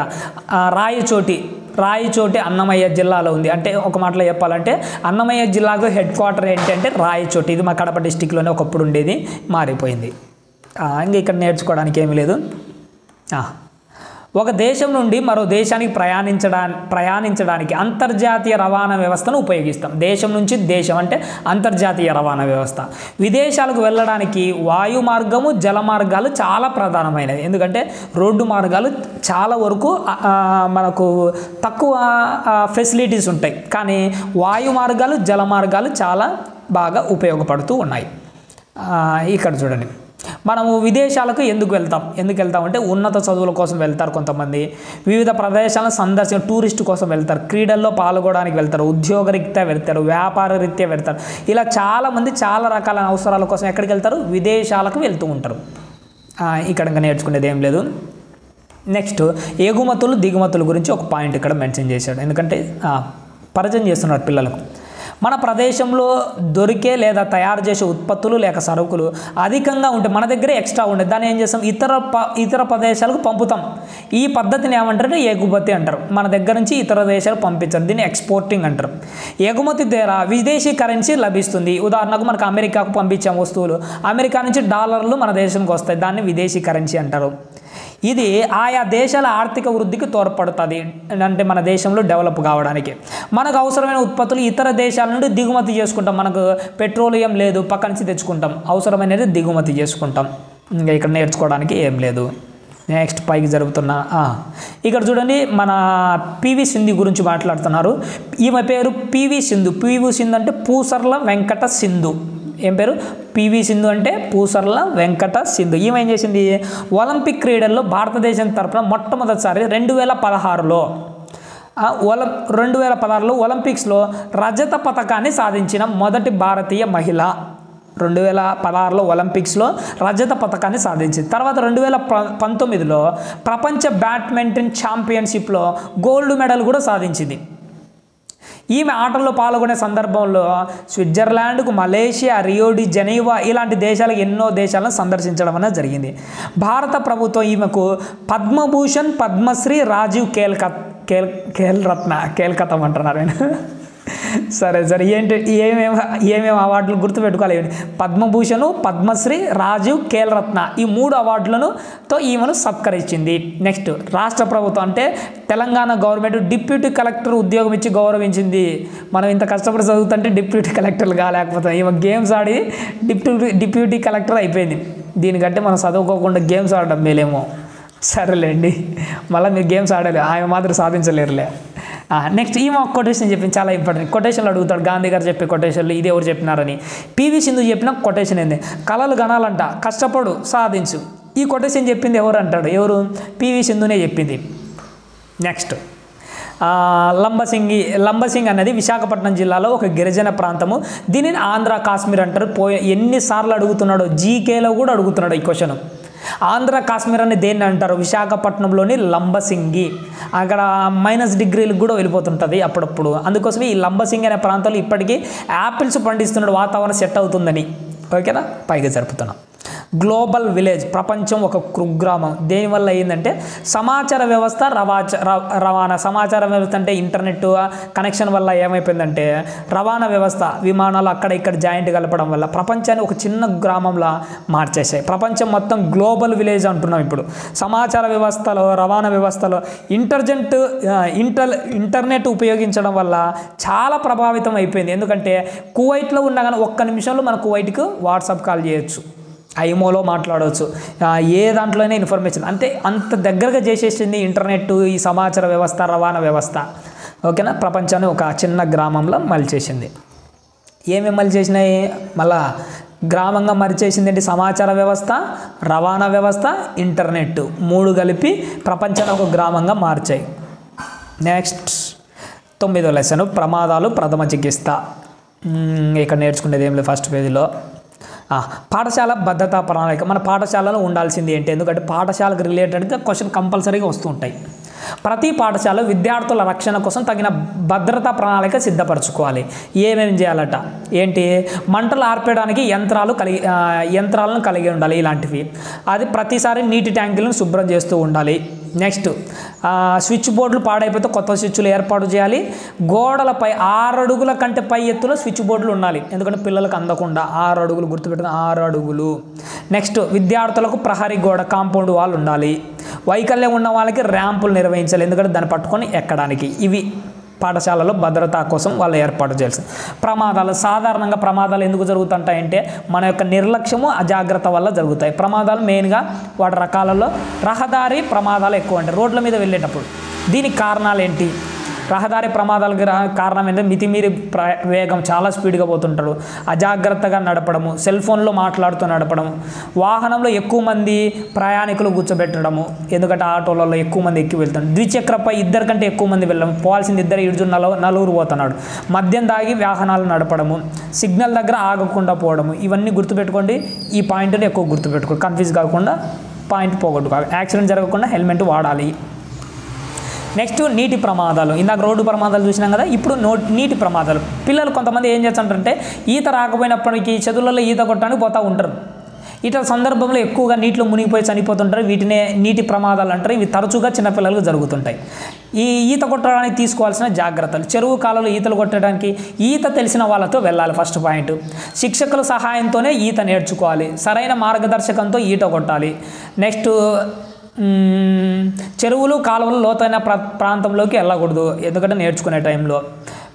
రాయచోటి అన్నమయ్య జిల్లాలో ఉంది. అంటే ఒక మాటలో చెప్పాలంటే అన్నమయ్య జిల్లాకు హెడ్ క్వార్టర్ ఏంటంటే రాయచోటి. ఇది మా కడప డిస్టిక్లోనే ఒకప్పుడు ఉండేది, మారిపోయింది. ఇంకా ఇక్కడ నేర్చుకోవడానికి ఏమీ లేదు. ఒక దేశం నుండి మరో దేశానికి ప్రయాణించడానికి అంతర్జాతీయ రవాణా వ్యవస్థను ఉపయోగిస్తాం. దేశం నుంచి దేశం అంటే అంతర్జాతీయ రవాణా వ్యవస్థ. విదేశాలకు వెళ్ళడానికి వాయు మార్గము, జల మార్గాలు చాలా ప్రధానమైనవి. ఎందుకంటే రోడ్డు మార్గాలు చాలా వరకు మనకు తక్కువ ఫెసిలిటీస్ ఉంటాయి, కానీ వాయు మార్గాలు, జల మార్గాలు చాలా బాగా ఉపయోగపడుతూ ఉన్నాయి. ఇక్కడ చూడండి, మనము విదేశాలకు ఎందుకు వెళ్తామంటే ఉన్నత చదువుల కోసం వెళ్తారు కొంతమంది, వివిధ ప్రదేశాలను సందర్శన టూరిస్ట్ కోసం వెళ్తారు, క్రీడల్లో పాల్గొనడానికి వెళ్తారు, ఉద్యోగరీత్యా వెళ్తారు, వ్యాపార రీత్యా వెళ్తారు. ఇలా చాలామంది చాలా రకాల అవసరాల కోసం ఎక్కడికి వెళ్తారు? విదేశాలకు వెళ్తూ ఉంటారు. ఇక్కడ ఇంకా నేర్చుకునేది ఏం లేదు. నెక్స్ట్ ఎగుమతులు, దిగుమతుల గురించి ఒక పాయింట్ ఇక్కడ మెన్షన్ చేశాడు. ఎందుకంటే పరిచయం చేస్తున్నారు పిల్లలకు. మన ప్రదేశంలో దొరికే లేదా తయారు చేసే ఉత్పత్తులు లేక సరుకులు అధికంగా ఉంటే మన దగ్గర ఎక్స్ట్రా ఉండే దాన్ని ఏం చేస్తాం? ఇతర ప్రదేశాలకు పంపుతాం. ఈ పద్ధతిని ఏమంటారంటే ఎగుమతి అంటారు. మన దగ్గర నుంచి ఇతర దేశాలకు పంపించారు, దీన్ని ఎక్స్పోర్టింగ్ అంటారు. ఎగుమతి ద్వారా విదేశీ కరెన్సీ లభిస్తుంది. ఉదాహరణకు మనకు అమెరికాకు పంపించాం వస్తువులు, అమెరికా నుంచి డాలర్లు మన దేశానికి వస్తాయి, దాన్ని విదేశీ కరెన్సీ అంటారు. ఇది ఆయా దేశాల ఆర్థిక వృద్ధికి తోడ్పడుతుంది. అంటే మన దేశంలో డెవలప్ కావడానికి మనకు అవసరమైన ఉత్పత్తులు ఇతర దేశాల నుండి దిగుమతి చేసుకుంటాం. మనకు పెట్రోలియం లేదు, పక్క నుంచి తెచ్చుకుంటాం, అవసరమైనది దిగుమతి చేసుకుంటాం. ఇంకా ఇక్కడ నేర్చుకోవడానికి ఏం లేదు. నెక్స్ట్ పైకి జరుగుతున్న ఇక్కడ చూడండి, మన పివి సింధు గురించి మాట్లాడుతున్నారు. ఈమె పేరు పివి సింధు. పివి సింధు అంటే పూసర్ల వెంకట సింధు. ఏం పేరు? పివి సింధు అంటే పూసర్ల వెంకట సింధు. ఈమె ఏం చేసింది? ఒలింపిక్ క్రీడల్లో భారతదేశం తరఫున మొట్టమొదటిసారి 2016లో ఒలింపిక్స్లో రజత పథకాన్ని సాధించిన మొదటి భారతీయ మహిళ. 2016లో ఒలింపిక్స్లో రజత పథకాన్ని సాధించింది. తర్వాత 2019లో ప్రపంచ బ్యాడ్మింటన్ ఛాంపియన్షిప్లో గోల్డ్ మెడల్ కూడా సాధించింది. ఈమె ఆటల్లో పాల్గొనే సందర్భంలో స్విట్జర్లాండ్కు, మలేషియా, రియో డి జనీవా ఇలాంటి దేశాలకు ఎన్నో దేశాలను సందర్శించడం అనేది జరిగింది. భారత ప్రభుత్వం ఈమెకు పద్మభూషణ్, పద్మశ్రీ, రాజీవ్ కేల్కతం అంటున్నారు. సరే ఏంటి ఏమేమి అవార్డులు గుర్తుపెట్టుకోవాలి. పద్మభూషణ్, పద్మశ్రీ, రాజీవ్, కేల్రత్న ఈ 3 అవార్డులతో ఈమెను సత్కరించింది. నెక్స్ట్ రాష్ట్ర ప్రభుత్వం అంటే తెలంగాణ గవర్నమెంట్ డిప్యూటీ కలెక్టర్ ఉద్యోగం ఇచ్చి గౌరవించింది. మనం ఇంత కష్టపడి చదువుతుంటే డిప్యూటీ కలెక్టర్లు కాలేకపోతాం. ఈమె గేమ్స్ ఆడి డిప్యూటీ కలెక్టర్ అయిపోయింది. దీనికంటే మనం చదువుకోకుండా గేమ్స్ ఆడడం మేలేమో. సరేలేండి, మళ్ళీ మీరు గేమ్స్ ఆడాలి, ఆమె మాత్రం సాధించలేరులే. నెక్స్ట్ ఈ ఒక కొటేషన్ చెప్పింది, చాలా ఇంపార్టెంట్. కొటేషన్లు అడుగుతాడు, గాంధీ గారు చెప్పే కొటేషన్లు ఇది ఎవరు చెప్పినారని. పివి సింధు చెప్పిన కొటేషన్ ఏంది, కలలు గనాలంట కష్టపడు సాధించు. ఈ కొటేషన్ చెప్పింది ఎవరు అంటాడు, ఎవరు, పివి సింధునే చెప్పింది. నెక్స్ట్ లంబసింగి అనేది విశాఖపట్నం జిల్లాలో ఒక గిరిజన ప్రాంతము. దీనిని ఆంధ్ర కాశ్మీర్ అంటారు. ఎన్నిసార్లు అడుగుతున్నాడో, జీకేలో కూడా అడుగుతున్నాడు ఈ క్వశ్చన్. ఆంధ్ర కాశ్మీర్ అని దేన్ని అంటారు, విశాఖపట్నంలోని లంబసింగి. అక్కడ -డిగ్రీలకు కూడా వెళ్ళిపోతుంటుంది అప్పుడప్పుడు. అందుకోసమే ఈ లంబసింగి అనే ప్రాంతంలో ఇప్పటికీ యాపిల్స్ పండిస్తున్నాడు, వాతావరణం సెట్ అవుతుందని. ఓకేనా, పైగా జరుపుతున్నాం. గ్లోబల్ విలేజ్, ప్రపంచం ఒక కుగ్రామం. దేనివల్ల అయిందంటే సమాచార వ్యవస్థ రవాణా. సమాచార వ్యవస్థ అంటే ఇంటర్నెట్ కనెక్షన్ వల్ల ఏమైపోయిందంటే రవాణా వ్యవస్థ, విమానాలు అక్కడ ఇక్కడ జాయింట్ కలపడం వల్ల ప్రపంచాన్ని ఒక చిన్న గ్రామంలా మార్చేసాయి. ప్రపంచం మొత్తం గ్లోబల్ విలేజ్ అంటున్నాం ఇప్పుడు. సమాచార వ్యవస్థలో, రవాణా వ్యవస్థలో ఇంటర్నెట్ ఉపయోగించడం వల్ల చాలా ప్రభావితం అయిపోయింది. ఎందుకంటే కువైట్లో ఉన్నా కానీ 1 నిమిషంలో మన కువైట్కు వాట్సాప్ కాల్ చేయొచ్చు, ఐమోలో మాట్లాడవచ్చు, ఏ దాంట్లోనే ఇన్ఫర్మేషన్ అంటే అంత దగ్గరగా చేసేసింది ఇంటర్నెట్, ఈ సమాచార వ్యవస్థ, రవాణా వ్యవస్థ. ఓకేనా, ప్రపంచాన్ని ఒక చిన్న గ్రామంలో మలిచేసింది. ఏమేమి మలిచేసినాయి, మళ్ళా గ్రామంగా మరిచేసింది ఏంటి, సమాచార వ్యవస్థ, రవాణా వ్యవస్థ, ఇంటర్నెట్ 3 కలిపి ప్రపంచాన్ని ఒక గ్రామంగా మార్చాయి. నెక్స్ట్ 9వ లెసన్ ప్రమాదాలు, ప్రథమ చికిత్స. ఇక్కడ నేర్చుకునేది ఏం లేదు ఫస్ట్ పేజీలో. పాఠశాల భద్రతా ప్రణాళిక. మన పాఠశాలలో ఉండాల్సింది ఏంటి, ఎందుకంటే పాఠశాలకు రిలేటెడ్గా క్వశ్చన్ కంపల్సరీగా వస్తూ ఉంటాయి. ప్రతి పాఠశాల విద్యార్థుల రక్షణ కోసం తగిన భద్రతా ప్రణాళిక సిద్ధపరచుకోవాలి. ఏమేమి చేయాలట, ఏంటి, మంటలు ఆర్పేయడానికి యంత్రాలను కలిగి ఉండాలి ఇలాంటివి. అది ప్రతిసారి నీటి ట్యాంకులను శుభ్రం చేస్తూ ఉండాలి. నెక్స్ట్ స్విచ్ బోర్డులు పాడైపోతే కొత్త స్విచ్లు ఏర్పాటు చేయాలి. గోడలపై 6 అడుగుల కంటే పై ఎత్తులో స్విచ్ బోర్డులు ఉండాలి, ఎందుకంటే పిల్లలకు అందకుండా. 6 అడుగులు గుర్తుపెట్టుకుని, 6 అడుగులు. నెక్స్ట్ విద్యార్థులకు ప్రహరీ గోడ, కాంపౌండ్ వాల్ ఉండాలి. వైకల్యం ఉన్న వాళ్ళకి ర్యాంపులు నిర్వహించాలి, ఎందుకంటే దాన్ని పట్టుకొని ఎక్కడానికి. ఇవి పాఠశాలలో భద్రత కోసం వాళ్ళు ఏర్పాటు చేయాల్సింది. ప్రమాదాలు, సాధారణంగా ప్రమాదాలు ఎందుకు జరుగుతుంటాయంటే మన యొక్క నిర్లక్ష్యము, అజాగ్రత్త వల్ల జరుగుతాయి. ప్రమాదాలు మెయిన్గా వాటి రకాలలో రహదారి ప్రమాదాలు ఎక్కువ ఉంటాయి రోడ్ల మీద వెళ్ళేటప్పుడు. దీనికి కారణాలు ఏంటి, రహదారి ప్రమాదాలకు కారణం ఏంటంటే మితిమీరి వేగం, చాలా స్పీడ్గా పోతుంటారు, అజాగ్రత్తగా నడపడము, సెల్ ఫోన్లో మాట్లాడుతూ నడపడం, వాహనంలో ఎక్కువ మంది ప్రయాణికులు కూర్చోబెట్టడము, ఎందుకంటే ఆటోలలో ఎక్కువ మంది ఎక్కి వెళ్తాడు, ద్విచక్రపై 2 కంటే ఎక్కువ మంది వెళ్ళడం, పోవాల్సింది 2 ఇడుచు 4 పోతున్నాడు, మద్యం దాగి వాహనాలు నడపడము, సిగ్నల్ దగ్గర ఆగకుండా పోవడము. ఇవన్నీ గుర్తుపెట్టుకోండి, ఈ పాయింట్ని ఎక్కువ గుర్తుపెట్టుకోండి, కన్ఫ్యూజ్ కాకుండా పాయింట్ పోగొట్టుకోవాలి. యాక్సిడెంట్ జరగకుండా హెల్మెట్ వాడాలి. నెక్స్ట్ నీటి ప్రమాదాలు. ఇందాక రోడ్డు ప్రమాదాలు చూసినాం కదా, ఇప్పుడు నీటి ప్రమాదాలు. పిల్లలు కొంతమంది ఏం చేస్తుంటారంటే ఈత రాకపోయినప్పటికీ చదువులలో ఈత కొట్టడానికి పోతూ ఉంటారు. ఇట్లా సందర్భంలో ఎక్కువగా నీటిలో మునిగిపోయి చనిపోతుంటారు. వీటినే నీటి ప్రమాదాలు అంటారు. ఇవి తరచుగా చిన్నపిల్లలకు జరుగుతుంటాయి. ఈ ఈత కొట్టడానికి తీసుకోవాల్సిన జాగ్రత్తలు. చెరువు కాలంలో ఈతలు కొట్టడానికి ఈత తెలిసిన వాళ్ళతో వెళ్ళాలి. ఫస్ట్ పాయింట్, శిక్షకుల సహాయంతోనే ఈత నేర్చుకోవాలి. సరైన మార్గదర్శకంతో ఈత కొట్టాలి. నెక్స్ట్ చెరువులు, కాలువలు లోతైన ప్రాంతంలోకి వెళ్ళకూడదు, ఎందుకంటే నేర్చుకునే టైంలో.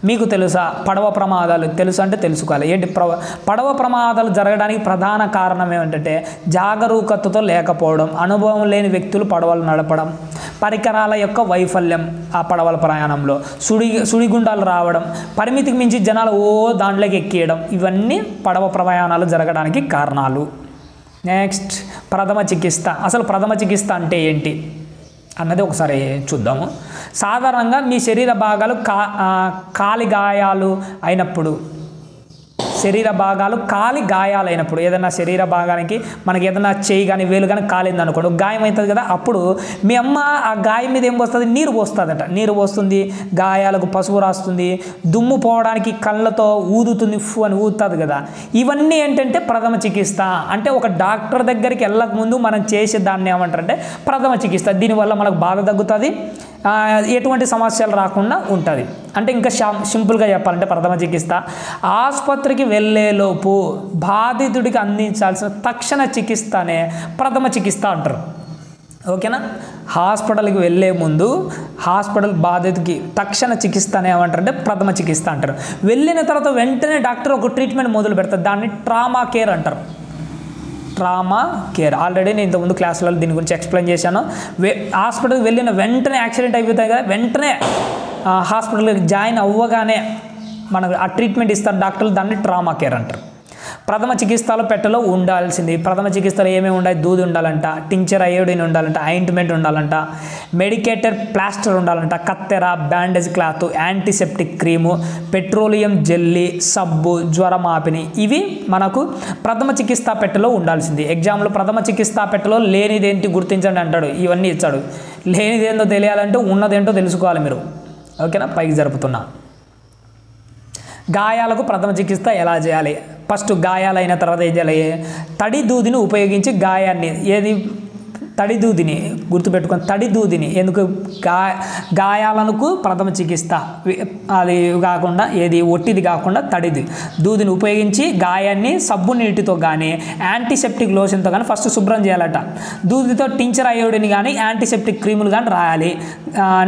మీకు తెలుసా పడవ ప్రమాదాలు, తెలుసు అంటే తెలుసుకోవాలి. ఏంటి పడవ ప్రమాదాలు జరగడానికి ప్రధాన కారణం ఏమిటంటే జాగరూకతతో లేకపోవడం, అనుభవం లేని వ్యక్తులు పడవలు నడపడం, పరికరాల యొక్క వైఫల్యం, ఆ పడవల ప్రయాణంలో సుడిగుండాలు రావడం, పరిమితికి మించి జనాలు దాంట్లోకి ఎక్కియడం, ఇవన్నీ పడవ ప్రయాణాలు జరగడానికి కారణాలు. నెక్స్ట్ ప్రథమ చికిత్స. అసలు ప్రథమ చికిత్స అంటే ఏంటి అన్నది ఒకసారి చూద్దాము. సాధారణంగా మీ శరీర భాగాలు కాలి గాయాలు అయినప్పుడు, ఏదైనా శరీర భాగానికి మనకి ఏదైనా చేయి కానీ వేలు కానీ కాలింది అనుకోండి, గాయం అవుతుంది కదా, అప్పుడు మీ అమ్మ ఆ గాయం మీద ఏం పోస్తుంది, నీరు పోస్తుందట. నీరు పోస్తుంది, గాయాలకు పసుపు రాస్తుంది, దుమ్ము పోవడానికి కళ్ళతో ఊదుతుంది, ఫు అని ఊదుతుంది కదా. ఇవన్నీ ఏంటంటే ప్రథమ చికిత్స. అంటే ఒక డాక్టర్ దగ్గరికి వెళ్ళక ముందు మనం చేసే దాన్ని ఏమంటారంటే ప్రథమ చికిత్స. దీనివల్ల మనకు బాధ తగ్గుతుంది, ఎటువంటి సమస్యలు రాకుండా ఉంటుంది. అంటే ఇంకా సింపుల్గా చెప్పాలంటే ప్రథమ చికిత్స ఆసుపత్రికి వెళ్ళేలోపు బాధితుడికి అందించాల్సిన తక్షణ చికిత్సనే ప్రథమ చికిత్స అంటారు. ఓకేనా, హాస్పిటల్కి వెళ్ళే ముందు హాస్పిటల్ బాధితుడికి తక్షణ చికిత్స అని ఏమంటారంటే ప్రథమ చికిత్స అంటారు. వెళ్ళిన తర్వాత వెంటనే డాక్టర్ ఒక ట్రీట్మెంట్ మొదలు పెడతారు, దాన్ని ట్రామా కేర్ అంటారు. ట్రామా కేర్ ఆల్రెడీ నేను ఇంతకుముందు క్లాసులలో దీని గురించి ఎక్స్ప్లెయిన్ చేశాను. హాస్పిటల్కి వెళ్ళిన వెంటనే యాక్సిడెంట్ అయిపోతాయి కదా, వెంటనే హాస్పిటల్కి జాయిన్ అవ్వగానే మనకు ఆ ట్రీట్మెంట్ ఇస్తారు డాక్టర్లు, దాన్ని ట్రామా కేర్ అంటారు. ప్రథమ చికిత్సలో పెట్టెలో ఉండాల్సింది. ప్రథమ చికిత్సలో ఏమేమి ఉండాలి? దూది ఉండాలంట, టింక్చర్ అయోడిన్ ఉండాలంట, ఆయింట్మెంట్ ఉండాలంట, మెడికేటెడ్ ప్లాస్టర్ ఉండాలంట, కత్తెర, bandage cloth, antiseptic cream, petroleum jelly, సబ్బు, జ్వరమాపిని, ఇవి మనకు ప్రథమ చికిత్సా పెట్టెలో ఉండాల్సింది. ఎగ్జామ్లో ప్రథమ చికిత్సా పెట్టెలో లేనిదేంటి గుర్తించండి అంటాడు, ఇవన్నీ ఇచ్చాడు. లేనిదేందో తెలియాలంటే ఉన్నదేంటో తెలుసుకోవాలి మీరు. ఓకేనా? పైకి జరుపుతున్నా. గాయాలకు ప్రథమ చికిత్స ఎలా చేయాలి? ఫస్ట్ గాయాలైన తర్వాత ఏం చేయాలి? తడి దూదిని ఉపయోగించి గాయాన్ని, ఏది తడి దూదిని గుర్తుపెట్టుకొని, తడి దూదిని ఎందుకు గాయాలకు ప్రథమ చికిత్స, అది కాకుండా ఏది ఒట్టిది కాకుండా తడిది దూదిని ఉపయోగించి గాయాన్ని సబ్బు నీటితో కానీ యాంటీసెప్టిక్ లోషన్తో కానీ ఫస్ట్ శుభ్రం చేయాలట. దూదితో టింక్చర్ అయోడిన్ కానీ యాంటీసెప్టిక్ క్రీములు కానీ రాయాలి.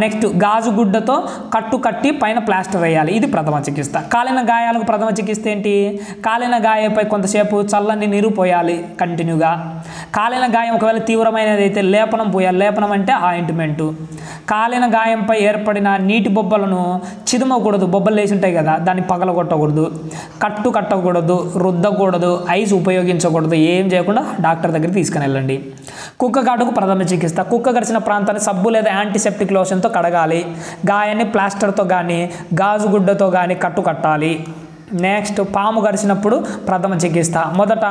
నెక్స్ట్ గాజు గుడ్డతో కట్టి పైన ప్లాస్టర్ వేయాలి. ఇది ప్రథమ చికిత్స. కాలిన గాయాలకు ప్రథమ చికిత్స ఏంటి? కాలిన గాయంపై కొంతసేపు చల్లని నీరు పోయాలి కంటిన్యూగా. కాలిన గాయం ఒకవేళ తీవ్రమైనది అయితే లేపనం పోయాలి. లేపనం అంటే ఆయింట్మెంటు. కాలిన గాయంపై ఏర్పడిన నీటి బొబ్బలను చిదమకూడదు, బొబ్బలు లేచి ఉంటాయి కదా, దాన్ని పగలగొట్టకూడదు, కట్టకూడదు, రుద్దకూడదు, ఐస్ ఉపయోగించకూడదు, ఏం చేయకుండా డాక్టర్ దగ్గరికి తీసుకుని వెళ్ళండి. కుక్క కాటుకు ప్రథమ చికిత్స. కుక్క గడిచిన ప్రాంతాన్ని సబ్బు లేదా యాంటీసెప్టిక్ లోషన్తో కడగాలి. గాయాన్ని ప్లాస్టర్తో కానీ గాజు గుడ్డతో కానీ కట్టాలి. నెక్స్ట్ పాము గడిచినప్పుడు ప్రథమ చికిత్స. మొదట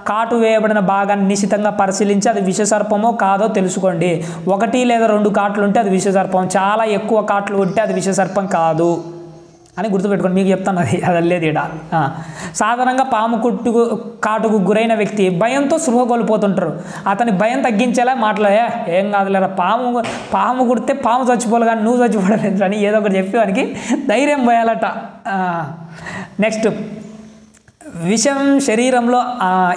కాటు వేయబడిన భాగాన్ని నిశితంగా పరిశీలించి అది విషసర్పమో కాదో తెలుసుకోండి. 1 లేదా 2 కాట్లు ఉంటే అది విషసర్పం, చాలా ఎక్కువ కాట్లు ఉంటే అది విషసర్పం కాదు అని గుర్తుపెట్టుకోండి. మీకు చెప్తాను, అది లేదు ఇక్కడ. సాధారణంగా పాము కాటుకు గురైన వ్యక్తి భయంతో స్పృహ కోల్పోతుంటారు. అతని భయం తగ్గించేలా మాట్లాడే, ఏం కాదులేరా, పాము కుడితే పాము చచ్చిపోవాలి కానీ నువ్వు చచ్చిపోవడం అని ఏదో ఒకటి చెప్పి వానికి ధైర్యం పోయాలట. నెక్స్ట్, విషం శరీరంలో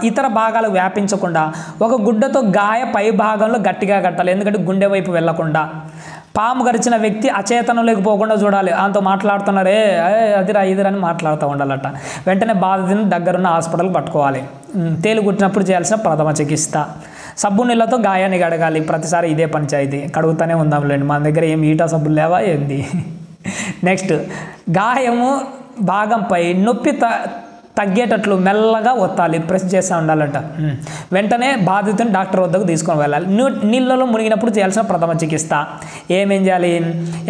ఇతర భాగాలు వ్యాపించకుండా ఒక గుడ్డతో గాయ పై భాగంలో గట్టిగా కట్టాలి, ఎందుకంటే గుండె వైపు వెళ్లకుండా. పాము గరిచిన వ్యక్తి అచేతనంలోకి పోకుండా చూడాలి. అంత మాట్లాడుతున్నారే అదిరా ఇదిరా అని మాట్లాడుతూ ఉండాలట. వెంటనే బాధితుని దగ్గరున్న హాస్పిటల్కి పట్టుకోవాలి. తేలు కుట్టినప్పుడు చేయాల్సిన ప్రథమ చికిత్స. సబ్బు నీళ్ళతో గాయాన్ని కడగాలి. ప్రతిసారి ఇదే పంచాయతీ, కడుగుతూనే ఉందాంలేండి, మన దగ్గర ఏం ఈటా సబ్బులు లేవా ఏంది. నెక్స్ట్, గాయము భాగంపై నొప్పి తగ్గేటట్లు మెల్లగా ఒత్తాలి, ప్రెస్ చేస్తూ ఉండాలట. వెంటనే బాధితుని డాక్టర్ వద్దకు తీసుకొని వెళ్ళాలి. నీళ్ళలో మునిగినప్పుడు చేయాల్సిన ప్రథమ చికిత్స. ఏమేం చేయాలి?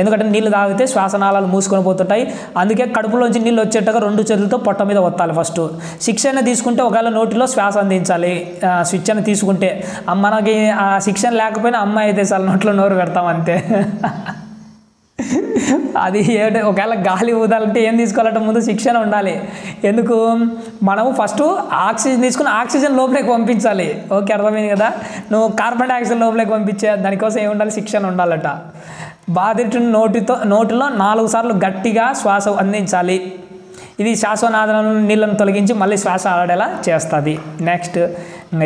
ఎందుకంటే నీళ్ళు తాగితే శ్వాసనాళాలు మూసుకొని పోతుంటాయి, అందుకే కడుపులోంచి నీళ్ళు వచ్చేట్టుగా 2 చేతులతో పొట్ట మీద ఒత్తాలి. ఫస్ట్ శిక్షణ తీసుకుంటే ఒకవేళ నోటిలో శ్వాస అందించాలి. శిక్షణ తీసుకుంటే మనకి ఆ శిక్షణ లేకపోయినా అమ్మాయి అయితే చాలా నోట్లో నోరు పెడతాం అంతే. అది ఏమిటంటే ఒకవేళ గాలి ఊదాలంటే ఏం తీసుకోవాలంటే ముందు శిక్షణ ఉండాలి. ఎందుకు? మనము ఫస్ట్ ఆక్సిజన్ తీసుకుని ఆక్సిజన్ లోపలికి పంపించాలి. ఓకే, అర్థమైంది కదా? నువ్వు కార్బన్ డైఆక్సైడ్ లోపలికి పంపించే దానికోసం ఏమి ఉండాలి? శిక్షణ ఉండాలట. బాధితుని నోటిలో 4 సార్లు గట్టిగా శ్వాస అందించాలి. ఇది శ్వాసనాళాల నీళ్ళను తొలగించి మళ్ళీ శ్వాస ఆడేలా చేస్తుంది. నెక్స్ట్,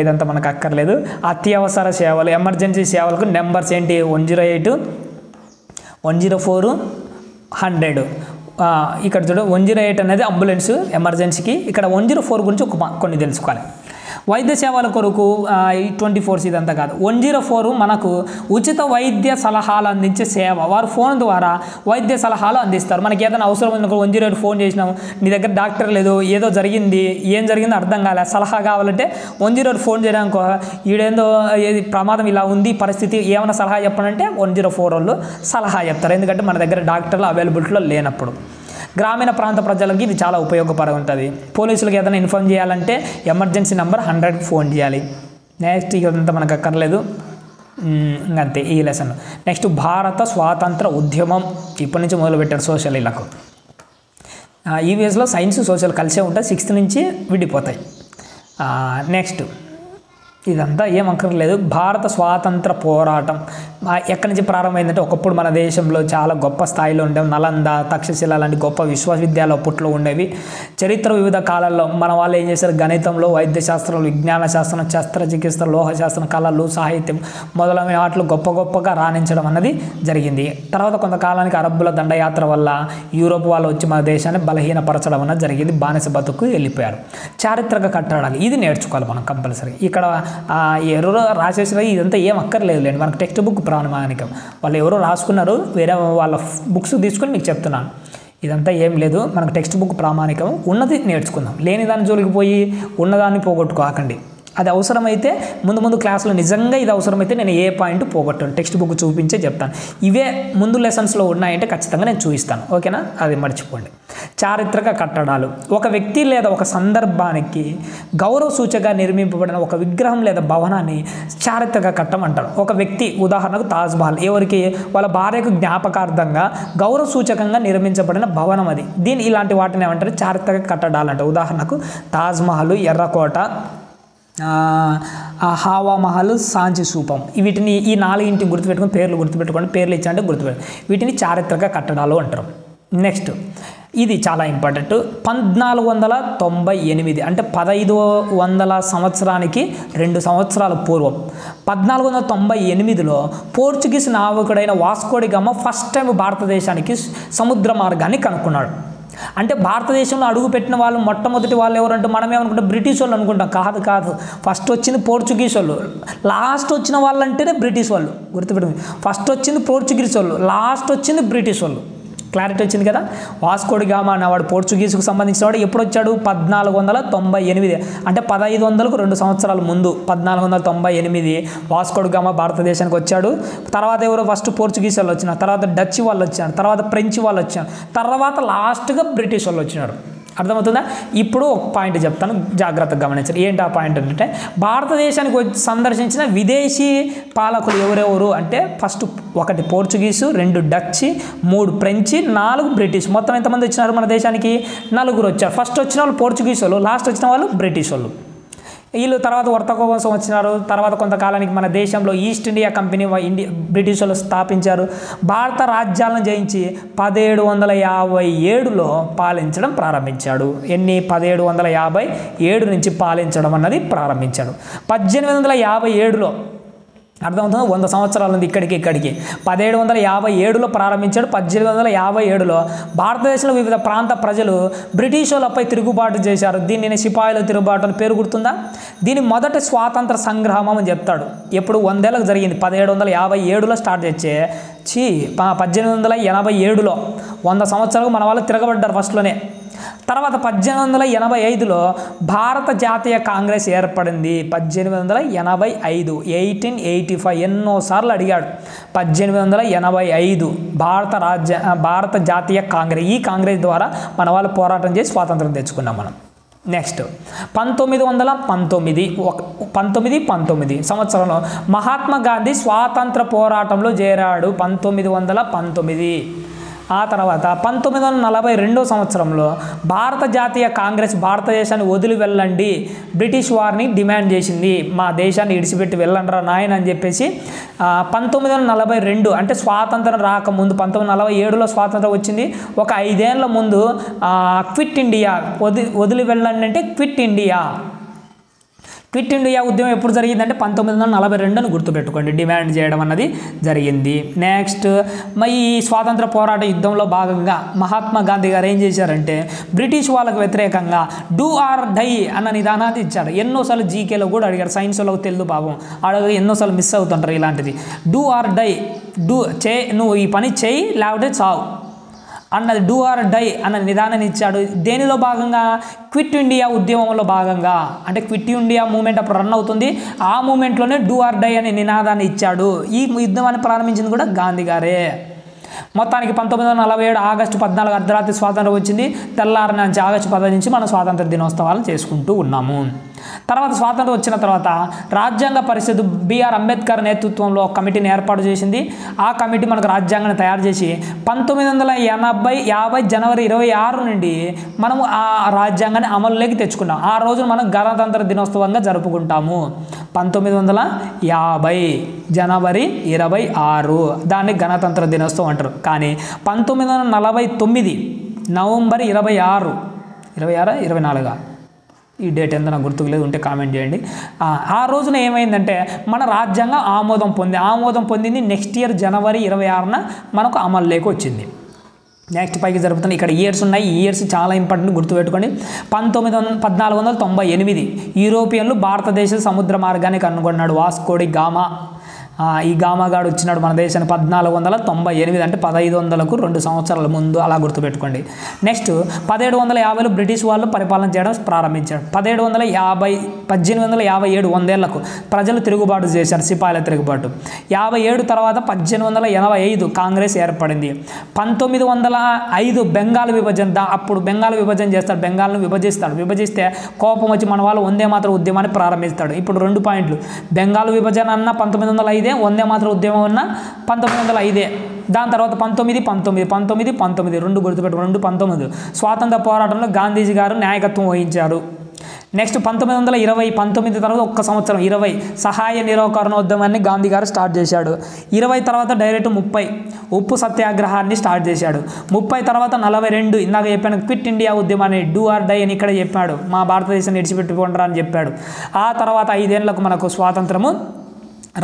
ఇదంతా మనకు అక్కర్లేదు. అత్యవసర సేవలు, ఎమర్జెన్సీ సేవలకు నెంబర్స్ ఏంటి? 108, 104, 100. ఇక్కడ చూడ 108 అనేది అంబులెన్స్ ఎమర్జెన్సీకి. ఇక్కడ 104 గురించి కొన్ని తెలుసుకోవాలి. వైద్య సేవల కొరకు 24 ఇదంతా కాదు. 104 మనకు ఉచిత వైద్య సలహాలు అందించే సేవ. వారు ఫోన్ ద్వారా వైద్య సలహాలు అందిస్తారు. మనకి ఏదైనా అవసరం ఉంది 108 ఫోన్ చేసినాము, నీ దగ్గర డాక్టర్ లేదు, ఏదో జరిగింది, ఏం జరిగిందో అర్థం కాలే, సలహా కావాలంటే 108 ఫోన్ చేయడానికి, ఈడేందో ఏది ప్రమాదం ఇలా ఉంది పరిస్థితి, ఏమైనా సలహా చెప్పాలంటే 104 వాళ్ళు సలహా చెప్తారు. ఎందుకంటే మన దగ్గర డాక్టర్లు అవైలబిలిటీలో లేనప్పుడు. గ్రామీణ ప్రాంత ప్రజలకి ఇది చాలా ఉపయోగపడి ఉంటుంది. పోలీసులకు ఏదైనా ఇన్ఫార్మ్ చేయాలంటే ఎమర్జెన్సీ నెంబర్ 100కి ఫోన్ చేయాలి. నెక్స్ట్, ఇదంతా మనకు అక్కర్లేదు, ఇంకంతే ఈ లెసన్. నెక్స్ట్, భారత స్వాతంత్ర ఉద్యమం ఇప్పటి నుంచి మొదలుపెట్టారు సోషల్. ఇలాకు ఈవీఎస్లో సైన్స్ సోషల్ కలిసే ఉంటాయి, 6th నుంచి విడిపోతాయి. నెక్స్ట్, ఇదంతా ఏం అక్కర్లేదు. భారత స్వాతంత్ర పోరాటం ఎక్కడి నుంచి ప్రారంభమైందంటే, ఒకప్పుడు మన దేశంలో చాలా గొప్ప స్థాయిలో ఉండేవి. నలంద, తక్షశిల లాంటి గొప్ప విశ్వవిద్యాలయాలు అప్పట్లో ఉండేవి. చరిత్ర వివిధ కాలాల్లో మన వాళ్ళు ఏం చేశారు? గణితంలో, వైద్య శాస్త్రం, విజ్ఞాన శాస్త్రం, శస్త్రచికిత్స, లోహశాస్త్రం, కళలు, సాహిత్యం మొదలైన వాటిలో గొప్పగా రాణించడం అన్నది జరిగింది. తర్వాత కొంతకాలానికి అరబ్బుల దండయాత్ర వల్ల యూరోప్ వాళ్ళు వచ్చి మన దేశాన్ని బలహీనపరచడం అన్నది జరిగింది. బానిస బతుకు వెళ్ళిపోయారు. చారిత్రక కట్టడాలు ఇది నేర్చుకోవాలి మనం కంపల్సరీ. ఇక్కడ ఎర్రలో రాసేసిన ఇదంతా ఏం అక్కర్లేదు లేండి, మనకు టెక్స్ట్ బుక్ ప్రామాణికం. వాళ్ళు ఎవరో రాసుకున్నారు, వేరే వాళ్ళ బుక్స్ తీసుకొని మీకు చెప్తున్నాను. ఇదంతా ఏం లేదు, మనకు టెక్స్ట్ బుక్ ప్రామాణికం. ఉన్నది నేర్చుకుందాం, లేని దాని జోలికి పోయి ఉన్నదాన్ని పోగొట్టుకోకండి. అది అవసరమైతే ముందు క్లాసులో నిజంగా ఇది అవసరమైతే నేను ఏ పాయింట్ పోగొట్టాను టెక్స్ట్ బుక్ చూపించే చెప్తాను. ఇవే ముందు లెసన్స్లో ఉన్నాయంటే ఖచ్చితంగా నేను చూపిస్తాను, ఓకేనా? అది మర్చిపోండి. చారిత్రక కట్టడాలు ఒక వ్యక్తి లేదా ఒక సందర్భానికి గౌరవ సూచకగా నిర్మింపబడిన ఒక విగ్రహం లేదా భవనాన్ని చారిత్రక కట్టడం అంటారు. ఒక వ్యక్తి, ఉదాహరణకు తాజ్మహల్, ఎవరికి వాళ్ళ భార్యకు జ్ఞాపకార్థంగా గౌరవ సూచకంగా నిర్మించబడిన భవనం అది. ఇలాంటి వాటిని ఏమంటారు? చారిత్రక కట్టడాలు అంటారు. ఉదాహరణకు తాజ్మహల్, ఎర్రకోట, హావా మహల్, సాంచి స్థూపం. వీటిని ఈ 4 గుర్తుపెట్టుకొని పేర్లు ఇచ్చారంటే గుర్తుపెట్టు. వీటిని చారిత్రక కట్టడాలు అంటారు. నెక్స్ట్ ఇది చాలా ఇంపార్టెంట్. 1498 అంటే 1500 సంవత్సరానికి 2 సంవత్సరాల పూర్వం 1498లో పోర్చుగీస్ నావికుడైన Vasco da Gama first time భారతదేశానికి సముద్ర మార్గాన్ని కనుక్కున్నాడు. అంటే భారతదేశంలో అడుగుపెట్టిన వాళ్ళు మొట్టమొదటి వాళ్ళు ఎవరంటే మనమేమనుకుంటాం? బ్రిటిష్ వాళ్ళు అనుకుంటాం. కాదు. ఫస్ట్ వచ్చింది పోర్చుగీస్ వాళ్ళు, లాస్ట్ వచ్చిన వాళ్ళు అంటేనే బ్రిటిష్ వాళ్ళు. గుర్తుపెట్టుకోండి, ఫస్ట్ వచ్చింది పోర్చుగీస్ వాళ్ళు, లాస్ట్ వచ్చింది బ్రిటిష్ వాళ్ళు. క్లారిటీ వచ్చింది కదా? వాస్కో డి గామా అన్నవాడు పోర్చుగీస్కు సంబంధించిన వాడు ఎప్పుడు వచ్చాడు? 1498 అంటే 1500కు 2 సంవత్సరాల ముందు 1498 వాస్కో డి గామా భారతదేశానికి వచ్చాడు. తర్వాత ఎవరో ఫస్ట్ పోర్చుగీస్ వాళ్ళు వచ్చినారు, తర్వాత డచ్ వాళ్ళు వచ్చారు, తర్వాత ఫ్రెంచ్ వాళ్ళు వచ్చారు, తర్వాత లాస్ట్గా బ్రిటిష్ వాళ్ళు వచ్చినారు. అర్థమవుతుందా? ఇప్పుడు ఒక పాయింట్ చెప్తాను, జాగ్రత్తగా గమనించండి. ఏంటి ఆ పాయింట్ అంటే, భారతదేశానికి వచ్చి సందర్శించిన విదేశీ పాలకులు ఎవరెవరు అంటే, first 1 Portuguese, 2 Dutch, 3 French, 4 British. మొత్తం ఎంతమంది వచ్చినారు మన దేశానికి? 4 వచ్చారు. ఫస్ట్ వచ్చిన వాళ్ళు పోర్చుగీస్ వాళ్ళు, లాస్ట్ వచ్చిన వాళ్ళు బ్రిటిష్ వాళ్ళు. వీళ్ళు తర్వాత వర్తక కోసం వచ్చినారు. తర్వాత కొంతకాలానికి మన దేశంలో ఈస్ట్ ఇండియా కంపెనీ బ్రిటిష్ వాళ్ళు స్థాపించారు. భారత రాజ్యాలను జయించి 1757లో పాలించడం ప్రారంభించాడు. 1757 నుంచి పాలించడం అన్నది ప్రారంభించాడు. 1857లో అర్థమవుతుంది, 100 సంవత్సరాలు ఉంది ఇక్కడికి. 1757లో ప్రారంభించాడు. 1857లో భారతదేశంలో వివిధ ప్రాంత ప్రజలు బ్రిటిష్ వాళ్ళపై తిరుగుబాటు చేశారు. దీనిని సిపాయిల తిరుగుబాటు అని పేరు గుర్తుందా? దీని మొదటి స్వాతంత్ర సంగ్రామం అని చెప్తాడు. ఎప్పుడు 100 ఏళ్ళకు జరిగింది. 1757లో స్టార్ట్ చేసి 1887లో 100 సంవత్సరాలకు మన వాళ్ళు తిరగబడ్డారు ఫస్ట్లోనే. తర్వాత 1885లో భారత జాతీయ కాంగ్రెస్ ఏర్పడింది. 1885 1885 ఎన్నోసార్లు అడిగాడు. 1885 భారత జాతీయ కాంగ్రెస్. ఈ కాంగ్రెస్ ద్వారా మన వాళ్ళు పోరాటం చేసి స్వాతంత్రం తెచ్చుకున్నాం మనం. నెక్స్ట్ 1919 సంవత్సరంలో మహాత్మా గాంధీ స్వాతంత్ర పోరాటంలో చేరాడు. 1919. ఆ తర్వాత 1942 సంవత్సరంలో భారత జాతీయ కాంగ్రెస్ భారతదేశాన్ని వదిలి వెళ్ళండి, బ్రిటిష్ వారిని డిమాండ్ చేసింది. మా దేశాన్ని ఇడిచిపెట్టి వెళ్ళండిరా నాయన అని చెప్పేసి 1942 అంటే స్వాతంత్రం రాకముందు 1947లో స్వాతంత్రం వచ్చింది. ఒక 5 ఏళ్ల ముందు క్విట్ ఇండియా, వదిలి వెళ్ళండి అంటే క్విట్ ఇండియా ఉద్యమం ఎప్పుడు జరిగిందంటే 1942 అని గుర్తుపెట్టుకోండి. డిమాండ్ చేయడం అన్నది జరిగింది. నెక్స్ట్ ఈ స్వాతంత్ర పోరాట యుద్ధంలో భాగంగా మహాత్మా గాంధీ గారు ఏం చేశారంటే, బ్రిటిష్ వాళ్ళకు వ్యతిరేకంగా డూ ఆర్ డై అన్న నిదానాన్ని ఇచ్చాడు. ఎన్నోసార్లు జీకేలో కూడా అడిగారు, సైన్స్లో తెలుగు పాపం అడగ ఎన్నోసార్లు మిస్ అవుతుంటారు ఇలాంటిది. డూ ఆర్ డై, నువ్వు ఈ పని చేయి లేకపోతే చావు అన్నది. డూ ఆర్ డై అన్న నిదానాన్ని ఇచ్చాడు. దేనిలో భాగంగా? క్విట్ ఇండియా ఉద్యమంలో భాగంగా. అంటే క్విట్ ఇండియా మూమెంట్ అప్పుడు రన్ అవుతుంది. ఆ మూమెంట్లోనే డూ ఆర్ డై అనే నినాదాన్ని ఇచ్చాడు. ఈ యుద్ధాన్ని ప్రారంభించింది కూడా గాంధీ గారే. మొత్తానికి 1947 ఆగస్టు 14 అర్ధరాత్రి స్వాతంత్రం వచ్చింది. తెల్లారి నుంచి ఆగస్టు 10 నుంచి మనం స్వాతంత్ర దినోత్సవాలు చేసుకుంటూ ఉన్నాము. తర్వాత స్వాతంత్రం వచ్చిన తర్వాత రాజ్యాంగ పరిషత్ బిఆర్ అంబేద్కర్ నేతృత్వంలో ఒక కమిటీని ఏర్పాటు చేసింది. ఆ కమిటీ మనకు రాజ్యాంగాన్ని తయారు చేసి 1950 జనవరి 26 నుండి మనము ఆ రాజ్యాంగాన్ని అమలులోకి తెచ్చుకున్నాం. ఆ రోజున మనం గణతంత్ర దినోత్సవంగా జరుపుకుంటాము. 1950 జనవరి 26 దాన్ని గణతంత్ర దినోత్సవం అంటారు. కానీ 1949 నవంబర్ 26 24 ఈ డేట్ ఎంత నాకు గుర్తుకు ఉంటే కామెంట్ చేయండి. ఆ రోజున ఏమైందంటే మన రాజ్యాంగం ఆమోదం పొందింది. నెక్స్ట్ ఇయర్ జనవరి 26న మనకు అమల్లోకి వచ్చింది. నెక్స్ట్ పైకి జరుపుతున్న ఇక్కడ ఇయర్స్ ఉన్నాయి. ఈ ఇయర్స్ చాలా ఇంపార్టెంట్, గుర్తుపెట్టుకోండి. 1498 యూరోపియన్లు భారతదేశ సముద్ర మార్గాన్ని కనుగొన్నాడు వాస్కో డి గామా. ఈ గామాగాడు వచ్చినాడు మన దేశాన్ని 1498 అంటే 1500కు 2 సంవత్సరాల ముందు, అలా గుర్తుపెట్టుకోండి. నెక్స్ట్ 1750లో బ్రిటిష్ వాళ్ళు పరిపాలన చేయడం ప్రారంభించారు. 1857 100 ప్రజలు తిరుగుబాటు చేశారు, సిపాయిల తిరుగుబాటు. 57 తర్వాత 1885 కాంగ్రెస్ ఏర్పడింది. 1905 బెంగాల్ విభజన, అప్పుడు బెంగాల్ విభజన చేస్తాడు, బెంగాల్ను విభజిస్తే కోపం వచ్చి మన వాళ్ళు వందే మాత్రం ఉద్యమాన్ని ప్రారంభిస్తాడు. ఇప్పుడు 2 పాయింట్లు, బెంగాల్ విభజన అన్న 1905, వందే మాత్రం ఉద్యమం ఉన్న 1905. దాని తర్వాత 1919 2 గుర్తుపెట్టుకో, 19 స్వాతంత్ర పోరాటంలో గాంధీజీ గారు నాయకత్వం వహించారు. నెక్స్ట్ 1919 తర్వాత 1 సంవత్సరం 20 సహాయ నిరాకరణోద్యమాన్ని గాంధీ గారు స్టార్ట్ చేశాడు. 20 తర్వాత డైరెక్ట్ 30 ఉప్పు సత్యాగ్రహాన్ని స్టార్ట్ చేశాడు. 30 తర్వాత 42 ఇందాక చెప్పాను క్విట్ ఇండియా ఉద్యమాన్ని, డూ ఆర్ డై అని ఇక్కడ చెప్పాడు, మా భారతదేశాన్ని విడిచిపెట్టుకుంటారా అని చెప్పాడు. ఆ తర్వాత 5 ఏళ్లకు మనకు స్వాతంత్రము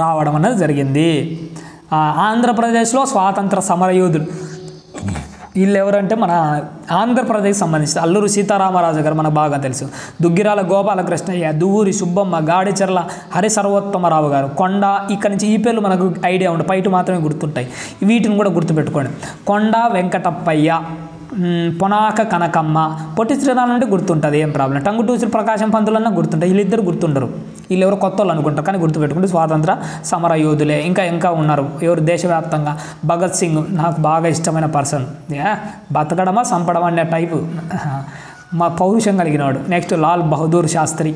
రావడం అనేది జరిగింది. ఆంధ్రప్రదేశ్లో స్వాతంత్ర సమరయోధులు వీళ్ళు ఎవరంటే మన ఆంధ్రప్రదేశ్ సంబంధించి అల్లూరి సీతారామరాజు గారు మనకు బాగా తెలుసు, దుగ్గిరాల గోపాలకృష్ణయ్య, దువ్వూరి సుబ్బమ్మ, గాడిచెర్ల హరి సర్వోత్తమరావు గారు, కొండ, ఇక్కడ నుంచి ఈ పేర్లు మనకు ఐడియా ఉంటుంది, పైటు మాత్రమే గుర్తుంటాయి, వీటిని కూడా గుర్తుపెట్టుకోండి. కొండ వెంకటప్పయ్య, పొనాక కనకమ్మ, పొట్టి శ్రీరాములు అంటే గుర్తుంటుంది, ఏం ప్రాబ్లం. టంగుటూసి ప్రకాశం పంతులన్నా గుర్తుంటాయి, వీళ్ళిద్దరు గుర్తుండరు, వీళ్ళు ఎవరు కొత్త వాళ్ళు అనుకుంటారు, కానీ గుర్తుపెట్టుకుంటే స్వాతంత్ర సమర యోధులే. ఇంకా ఉన్నారు ఎవరు దేశవ్యాప్తంగా, భగత్ సింగ్ నాకు బాగా ఇష్టమైన పర్సన్, బతకడమా చంపడమా అనే టైపు మా పౌరుషం కలిగినవాడు. Next Lal Bahadur Shastri,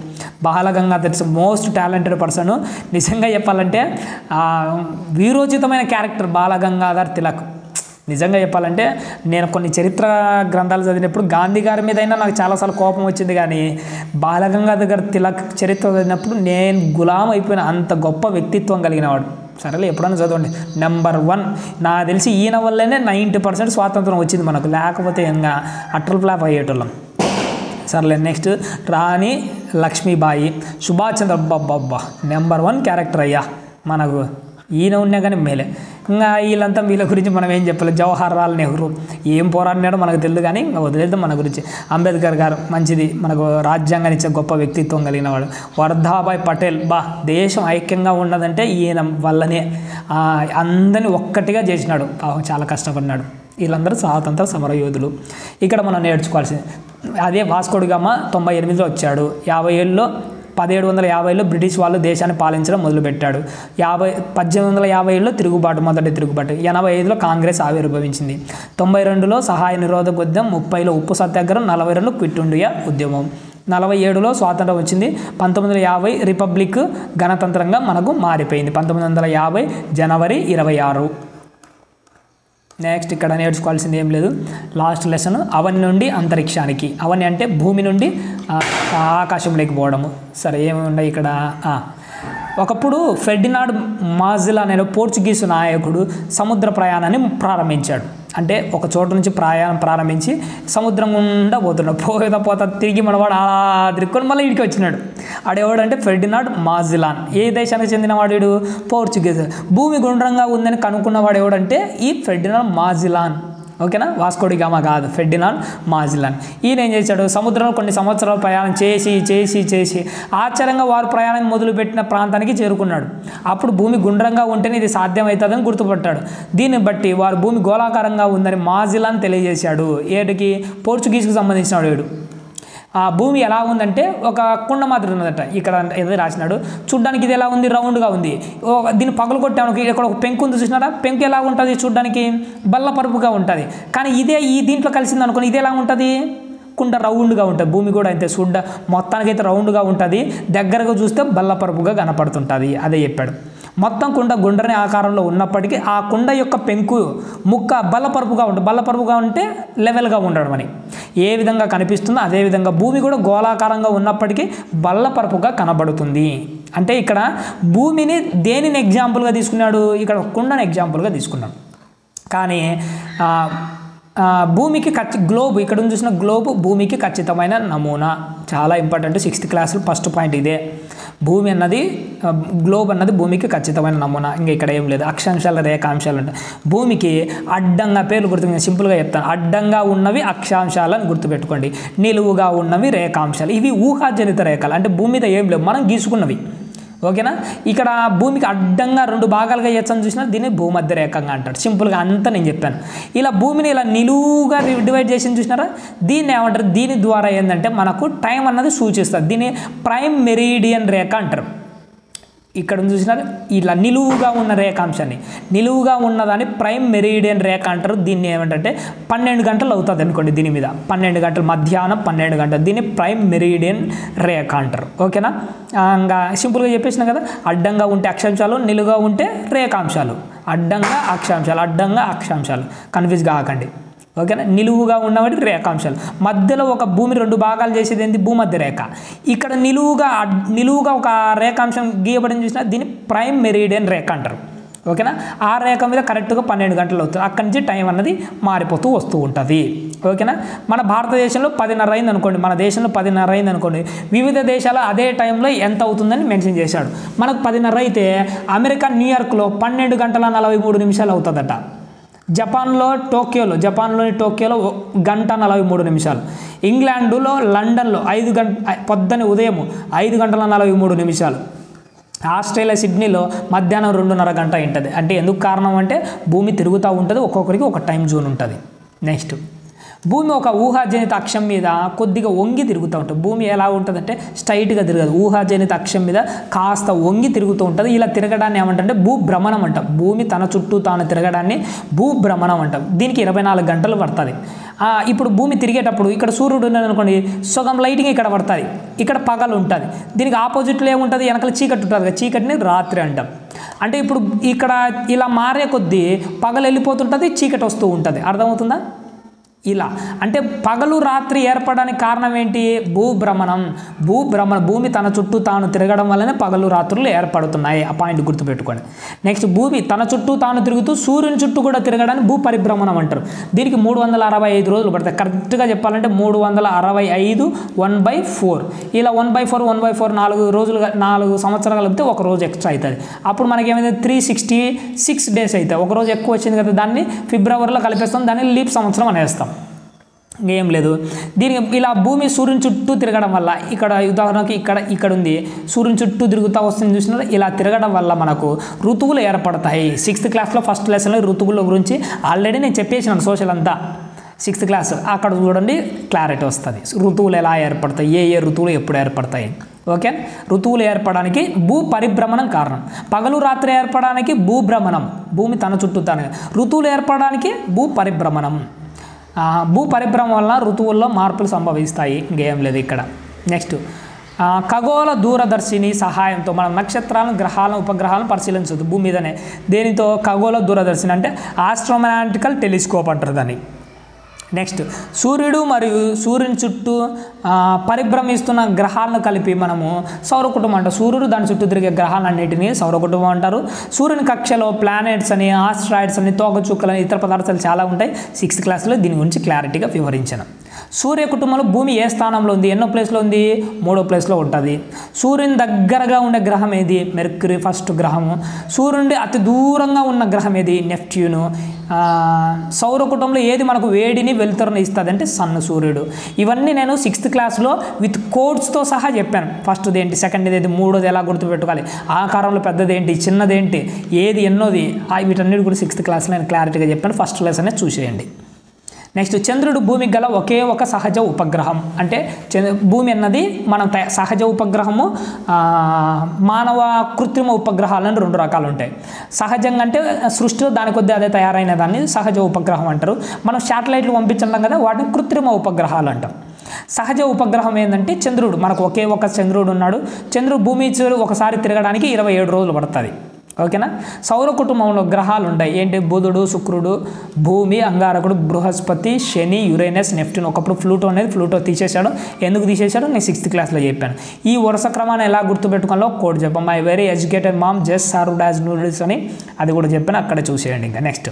Balagangadhar most talented person. నిజంగా చెప్పాలంటే వీరోచితమైన క్యారెక్టర్ బాలగంగాధర్ తిలక్. నిజంగా చెప్పాలంటే నేను కొన్ని చరిత్ర గ్రంథాలు చదివినప్పుడు గాంధీ గారి మీద అయినా నాకు చాలాసార్లు కోపం వచ్చింది, కానీ బాలగంగాధర్ తిలక్ చరిత్ర చదివినప్పుడు నేను గులాం అయిపోయిన, అంత గొప్ప వ్యక్తిత్వం కలిగినవాడు. సరేలే ఎప్పుడైనా చదవండి. నెంబర్ 1 నాకు తెలిసి ఈయన వల్లనే 90% స్వాతంత్రం వచ్చింది మనకు, లేకపోతే ఇంకా అట్రల్ ఫ్లాప్ అయ్యేటోళ్ళం. సర్లే నెక్స్ట్ రాణి లక్ష్మీబాయి, సుభాష్ చంద్ర బాబ్బా నెంబర్ 1 క్యారెక్టర్ అయ్యా మనకు, ఈయన ఉన్నా కానీ మేలే. ఇంకా వీళ్ళంతా వీళ్ళ గురించి మనం ఏం చెప్పలేదు. జవహర్ లాల్ నెహ్రూ ఏం పోరాడినాడో మనకు తెలియదు, కానీ ఇంకా వదిలేద్దాం మన గురించి. అంబేద్కర్ గారు మంచిది, మనకు రాజ్యాంగాన్ని ఇచ్చే గొప్ప వ్యక్తిత్వం కలిగిన వాడు. వర్ధాభాయ్ పటేల్, దేశం ఐక్యంగా ఉన్నదంటే ఈయన వల్లనే, అందరినీ ఒక్కటిగా చేసినాడు, చాలా కష్టపడినాడు. వీళ్ళందరూ స్వాతంత్ర సమరయోధులు. ఇక్కడ మనం నేర్చుకోవాల్సింది అదే. వాస్కోడి గామా 98లో వచ్చాడు. 1750లో బ్రిటిష్ వాళ్ళు దేశాన్ని పాలించడం మొదలుపెట్టాడు. 1857లో తిరుగుబాటు, మొదటి తిరుగుబాటు. 85లో కాంగ్రెస్ ఆవిర్భవించింది. 92లో సహాయ నిరోధక ఉద్యమం, 30లో ఉప్పు సత్యాగ్రహం, 42లో క్విట్ ఇండియా ఉద్యమం, 47లో స్వాతంత్రం వచ్చింది. 1950 రిపబ్లిక్ గణతంత్రంగా మనకు మారిపోయింది. 1950 జనవరి 26. నెక్స్ట్ ఇక్కడ నేర్చుకోవాల్సింది ఏం లేదు, లాస్ట్ లెసన్ అవని నుండి అంతరిక్షానికి. అవని అంటే భూమి నుండి ఆకాశంలోకి పోవడము. సరే ఏముండే ఇక్కడ, ఒకప్పుడు ఫెర్డినాండ్ మాజెల్లాన్ అనే పోర్చుగీసు నాయకుడు సముద్ర ప్రయాణాన్ని ప్రారంభించాడు. అంటే ఒక చోటు నుంచి ప్రయాణం ప్రారంభించి సముద్రం గుండా పోతున్నాడు. పోతా తిరిగి మనవాడు అలా తిరుక్కొని మళ్ళీ ఇంటికి వచ్చినాడు. ఆడెవడంటే ఫెర్డినాండ్ మాజెల్లాన్. ఏ దేశానికి చెందినవాడు వీడు? పోర్చుగీస్. భూమి గుండ్రంగా ఉందని కనుక్కున్నవాడు ఎవడంటే ఈ ఫెర్డినాండ్ మాజెల్లాన్. ఓకేనా, వాస్కోడి గామా కాదు, ఫెర్డినాండ్ మాజెల్లాన్. ఈయన ఏం చేశాడు, సముద్రంలో కొన్ని సంవత్సరాలు ప్రయాణం చేసి ఆశ్చర్యంగా వారు ప్రయాణం మొదలుపెట్టిన ప్రాంతానికి చేరుకున్నాడు. అప్పుడు భూమి గుండ్రంగా ఉంటేనే ఇది సాధ్యమవుతుందని గుర్తుపట్టాడు. దీన్ని బట్టి వారు భూమి గోళాకారంగా ఉందని మాజెల్లాన్ తెలియజేశాడు. ఏటికి? పోర్చుగీస్కి సంబంధించిన వాడు. ఆ భూమి ఎలా ఉందంటే ఒక కుండ మాదిరి ఉన్నదట. ఇక్కడ ఏదో రాసినాడు, చూడ్డానికి ఇది ఎలా ఉంది, రౌండ్గా ఉంది. దీన్ని పగలు కొట్టాము, ఇక్కడ ఒక పెంకు ఉంది చూసినారా, పెంకు ఎలా ఉంటుంది చూడ్డానికి, బల్లపరుపుగా ఉంటుంది. కానీ ఇదే ఈ దీంట్లో కలిసింది అనుకోని ఇది ఎలా ఉంటుంది, కుండ రౌండ్గా ఉంటుంది. భూమి కూడా అంతే, మొత్తానికైతే రౌండ్గా ఉంటుంది, దగ్గరగా చూస్తే బల్లపరుపుగా కనపడుతుంటుంది. అదే చెప్పాడు. మొత్తం కుండ గుండ్రని ఆకారంలో ఉన్నప్పటికీ ఆ కుండ యొక్క పెంకు ముక్క బల్లపరుపుగా ఉంటుంది. బల్లపరుపుగా ఉంటే లెవెల్గా ఉండడం అని ఏ విధంగా కనిపిస్తుందో అదేవిధంగా భూమి కూడా గోళాకారంగా ఉన్నప్పటికీ బల్లపరుపుగా కనబడుతుంది. అంటే ఇక్కడ భూమిని దేనిని ఎగ్జాంపుల్గా తీసుకున్నాడు, ఇక్కడ కుండని ఎగ్జాంపుల్గా తీసుకున్నాడు. కానీ భూమికి గ్లోబ్, ఇక్కడ చూసిన గ్లోబ్ భూమికి ఖచ్చితమైన నమూనా. చాలా ఇంపార్టెంట్, 6th క్లాస్లో ఫస్ట్ పాయింట్ ఇదే. భూమి అన్నది, గ్లోబ్ అన్నది భూమికి ఖచ్చితమైన నమూనా. ఇంకా ఇక్కడ ఏం లేదు. అక్షాంశాల రేఖాంశాలు అంటే భూమికి అడ్డంగా, పేర్లు గుర్తు సింపుల్గా చెప్తాను. అడ్డంగా ఉన్నవి అక్షాంశాలను గుర్తుపెట్టుకోండి, నిలువుగా ఉన్నవి రేఖాంశాలు. ఇవి ఊహాజనిత రేఖలు, అంటే భూమి మీద ఏం లేవు, మనం గీసుకున్నవి. ఓకేనా. ఇక్కడ భూమికి అడ్డంగా 2 భాగాలుగా చేయొచ్చని చూసినా దీన్ని భూమధ్య రేఖంగా అంటారు. సింపుల్గా అంతా నేను చెప్పాను. ఇలా భూమిని ఇలా నిలువుగా డివైడ్ చేసి చూసినారా, దీన్ని ఏమంటారు, దీని ద్వారా ఏంటంటే మనకు టైం అన్నది సూచిస్తుంది. దీన్ని ప్రైమ్ మెరీడియన్ రేఖ అంటారు. ఇక్కడ చూసినారు ఇలా నిలువుగా ఉన్న రేఖాంశాన్ని, నిలువుగా ఉన్నదాన్ని ప్రైమ్ మెరీడియన్ రేఖ అంటారు. దీన్ని ఏమంటే 12 గంటలు అవుతుంది అనుకోండి, దీని మీద 12 గంటలు, మధ్యాహ్నం 12 గంటలు, దీన్ని ప్రైమ్ మెరీడియన్ రేఖ అంటారు. ఓకేనా. ఇంకా సింపుల్గా చెప్పేసిన కదా, అడ్డంగా ఉంటే అక్షాంశాలు, నిలువుగా ఉంటే రేఖాంశాలు, అడ్డంగా అక్షాంశాలు, అడ్డంగా అక్షాంశాలు, కన్ఫ్యూజ్ కాకండి. ఓకేనా. నిలువుగా ఉన్నవాటి రేఖాంశాలు, మధ్యలో ఒక భూమి 2 భాగాలు చేసేది ఏంటి, భూమధ్య రేఖ. ఇక్కడ నిలువుగా ఒక రేఖాంశం గీయబడిన చూసినా దీన్ని ప్రైమ్ మెరీడియన్ రేఖ అంటారు. ఓకేనా. ఆ రేఖ మీద కరెక్ట్గా 12 గంటలు అవుతుంది. అక్కడి నుంచి టైం అన్నది మారిపోతూ వస్తూ ఉంటుంది. ఓకేనా. మన భారతదేశంలో 10:30 అయింది అనుకోండి, మన దేశంలో 10:30 అయింది అనుకోండి, వివిధ దేశాలు అదే టైంలో ఎంత అవుతుందని మెన్షన్ చేశాడు. మనకు 10:30 అయితే అమెరికా న్యూయార్క్లో 12 గంటల 43 నిమిషాలు అవుతుందట. జపాన్లోని టోక్యోలో 1 గంట 43 నిమిషాలు, ఇంగ్లాండులో లండన్లో పొద్దున ఉదయం 5 గంటల 43 నిమిషాలు, ఆస్ట్రేలియా సిడ్నీలో మధ్యాహ్నం 2:30 గంట ఉంటుంది. అంటే ఎందుకు కారణం అంటే భూమి తిరుగుతూ ఉంటుంది, ఒక్కొక్కరికి ఒక టైం జోన్ ఉంటుంది. నెక్స్ట్, భూమి ఒక ఊహాజనిత అక్షం మీద కొద్దిగా వంగి తిరుగుతూ ఉంటుంది. భూమి ఎలా ఉంటుందంటే స్ట్రైట్గా తిరగదు, ఊహాజనిత అక్షం మీద కాస్త వంగి తిరుగుతూ ఉంటుంది. ఇలా తిరగడాన్ని ఏమంటే భూభ్రమణం అంటాం. భూమి తన చుట్టూ తాను తిరగడాన్ని భూభ్రమణం అంటాం. దీనికి 24 గంటలు పడుతుంది. ఇప్పుడు భూమి తిరిగేటప్పుడు ఇక్కడ సూర్యుడు ఉన్నది అనుకోండి, సగం లైటింగ్ ఇక్కడ పడుతుంది, ఇక్కడ పగలు ఉంటుంది. దీనికి ఆపోజిట్లో ఏముంటుంది, వెనకాల చీకటి ఉంటుంది కదా, చీకటిని రాత్రి అంటాం. అంటే ఇప్పుడు ఇక్కడ ఇలా మారే కొద్దీ పగలు వెళ్ళిపోతుంటుంది, చీకటి వస్తూ ఉంటుంది. అర్థమవుతుందా. ఇలా అంటే పగలు రాత్రి ఏర్పడడానికి కారణం ఏంటి, భూభ్రమణం. భూమి తన చుట్టూ తాను తిరగడం వల్లనే పగలు రాత్రులు ఏర్పడుతున్నాయి. ఆ పాయింట్ గుర్తుపెట్టుకోండి. నెక్స్ట్, భూమి తన చుట్టూ తాను తిరుగుతూ సూర్యుని చుట్టూ కూడా తిరగడానికి భూ పరిభ్రమణం అంటారు. దీనికి 365 రోజులు పడతాయి. కరెక్ట్గా చెప్పాలంటే 365 1/4. ఇలా 1/4 4 రోజులు, 4 సంవత్సరాలు కలిపితే ఒక రోజు ఎక్స్ట్రా అవుతుంది. అప్పుడు మనకి ఏమైంది, 366 డేస్ అవుతాయి. ఒక రోజు ఎక్కువ వచ్చింది కదా, దాన్ని ఫిబ్రవరిలో కలిపేస్తాం, దాన్ని లీప్ సంవత్సరం అనేస్తాం. ఇంకేం లేదు. దీనికి ఇలా భూమి సూర్యుని చుట్టూ తిరగడం వల్ల, ఇక్కడ ఉదాహరణకి ఇక్కడ ఉంది, సూర్యుని చుట్టూ తిరుగుతూ వస్తుంది చూసినా, ఇలా తిరగడం వల్ల మనకు ఋతువులు ఏర్పడతాయి. 6th క్లాస్లో ఫస్ట్ లెసన్లో ఋతువుల గురించి ఆల్రెడీ నేను చెప్పేసినాను, సోషల్ అంతా 6th క్లాస్. అక్కడ చూడండి క్లారిటీ వస్తుంది, ఋతువులు ఎలా ఏర్పడతాయి, ఏ ఋతువులు ఎప్పుడు ఏర్పడతాయి. ఓకే. ఋతువులు ఏర్పడడానికి భూ పరిభ్రమణం కారణం, పగలు రాత్రి ఏర్పడడానికి భూభ్రమణం, భూమి తన చుట్టూ తాను. ఋతువులు ఏర్పడడానికి భూ పరిభ్రమణం. భూ పరిభ్రమణం వల్ల ఋతువుల్లో మార్పులు సంభవిస్తాయి. ఇంకేం లేదు ఇక్కడ. నెక్స్ట్, ఖగోళ దూరదర్శిని సహాయంతో మనం నక్షత్రాలను, గ్రహాలను, ఉపగ్రహాలను పరిశీలించవచ్చు భూమి మీదనే. దేనితో, ఖగోళ దూరదర్శిని అంటే ఆస్ట్రోనాటికల్ టెలిస్కోప్ అంటారు దాన్ని. నెక్స్ట్, సూర్యుడు మరియు సూర్యుని చుట్టూ పరిభ్రమిస్తున్న గ్రహాలను కలిపి మనము సౌర కుటుంబం అంటారు. సూర్యుడు దాని చుట్టూ తిరిగే గ్రహాలన్నింటినీ సౌర కుటుంబం అంటారు. సూర్యుని కక్షలో ప్లానెట్స్ అని, ఆస్ట్రాయిడ్స్ అని, తోకచుక్కలని, ఇతర పదార్థాలు చాలా ఉంటాయి. 6th క్లాస్లో దీని గురించి క్లారిటీగా వివరించాను. సూర్య కుటుంబంలో భూమి ఏ స్థానంలో ఉంది, ఎన్నో ప్లేస్లో ఉంది, 3వ ప్లేస్లో ఉంటుంది. సూర్యుని దగ్గరగా ఉండే గ్రహం ఏది, మెర్క్యూరీ ఫస్ట్ గ్రహము. సూర్యుడి అతి దూరంగా ఉన్న గ్రహం ఏది, నెప్ట్యూను. సౌర కుటుంబంలో ఏది మనకు వేడిని వెలుతురుని ఇస్తుంది అంటే సన్, సూర్యుడు. ఇవన్నీ నేను 6th క్లాస్లో విత్ కోడ్స్తో సహా చెప్పాను. ఫస్ట్ది ఏంటి, సెకండ్ది ఏంటి, మూడోది ఎలా గుర్తుపెట్టుకోవాలి, ఆకారంలో పెద్దది ఏంటి, చిన్నది ఏంటి, ఏది ఎన్నోది, వీటన్నిటి కూడా 6th క్లాస్లో నేను క్లారిటీగా చెప్పాను. ఫస్ట్ లెసన్ చూసేయండి. నెక్స్ట్, చంద్రుడు భూమికి గల ఒకే ఒక సహజ ఉపగ్రహం. అంటే భూమి అన్నది మనం సహజ ఉపగ్రహము, మానవ కృత్రిమ ఉపగ్రహాలని 2 రకాలు ఉంటాయి. సహజంగా అంటే సృష్టిలో దాని కొద్దీ అదే తయారైన దాన్ని సహజ ఉపగ్రహం అంటారు. మనం శాటిలైట్లు పంపించడం కదా, వాటిని కృత్రిమ ఉపగ్రహాలు అంటాం. సహజ ఉపగ్రహం ఏంటంటే చంద్రుడు, మనకు ఒకే ఒక చంద్రుడు ఉన్నాడు. చంద్రుడు భూమి ఒకసారి తిరగడానికి 27 రోజులు పడుతుంది. ఓకేనా. సౌర కుటుంబంలో గ్రహాలు ఉంటాయి. ఏంటి, బుధుడు, శుక్రుడు, భూమి, అంగారకుడు, బృహస్పతి, శని, యురేనస్, నెప్ట్యూన్. ఒకప్పుడు ఫ్లూటో తీసేశాడు. ఎందుకు తీసేశాడు నేను 6th క్లాస్లో చెప్పాను. ఈ వరుస క్రమాన్ని ఎలా గుర్తుపెట్టుకోవాలో కోడ్ చెప్పాం. My very educated mom just served as noodles అని అది కూడా చెప్పాను, అక్కడే చూసేయండి. ఇంకా నెక్స్ట్,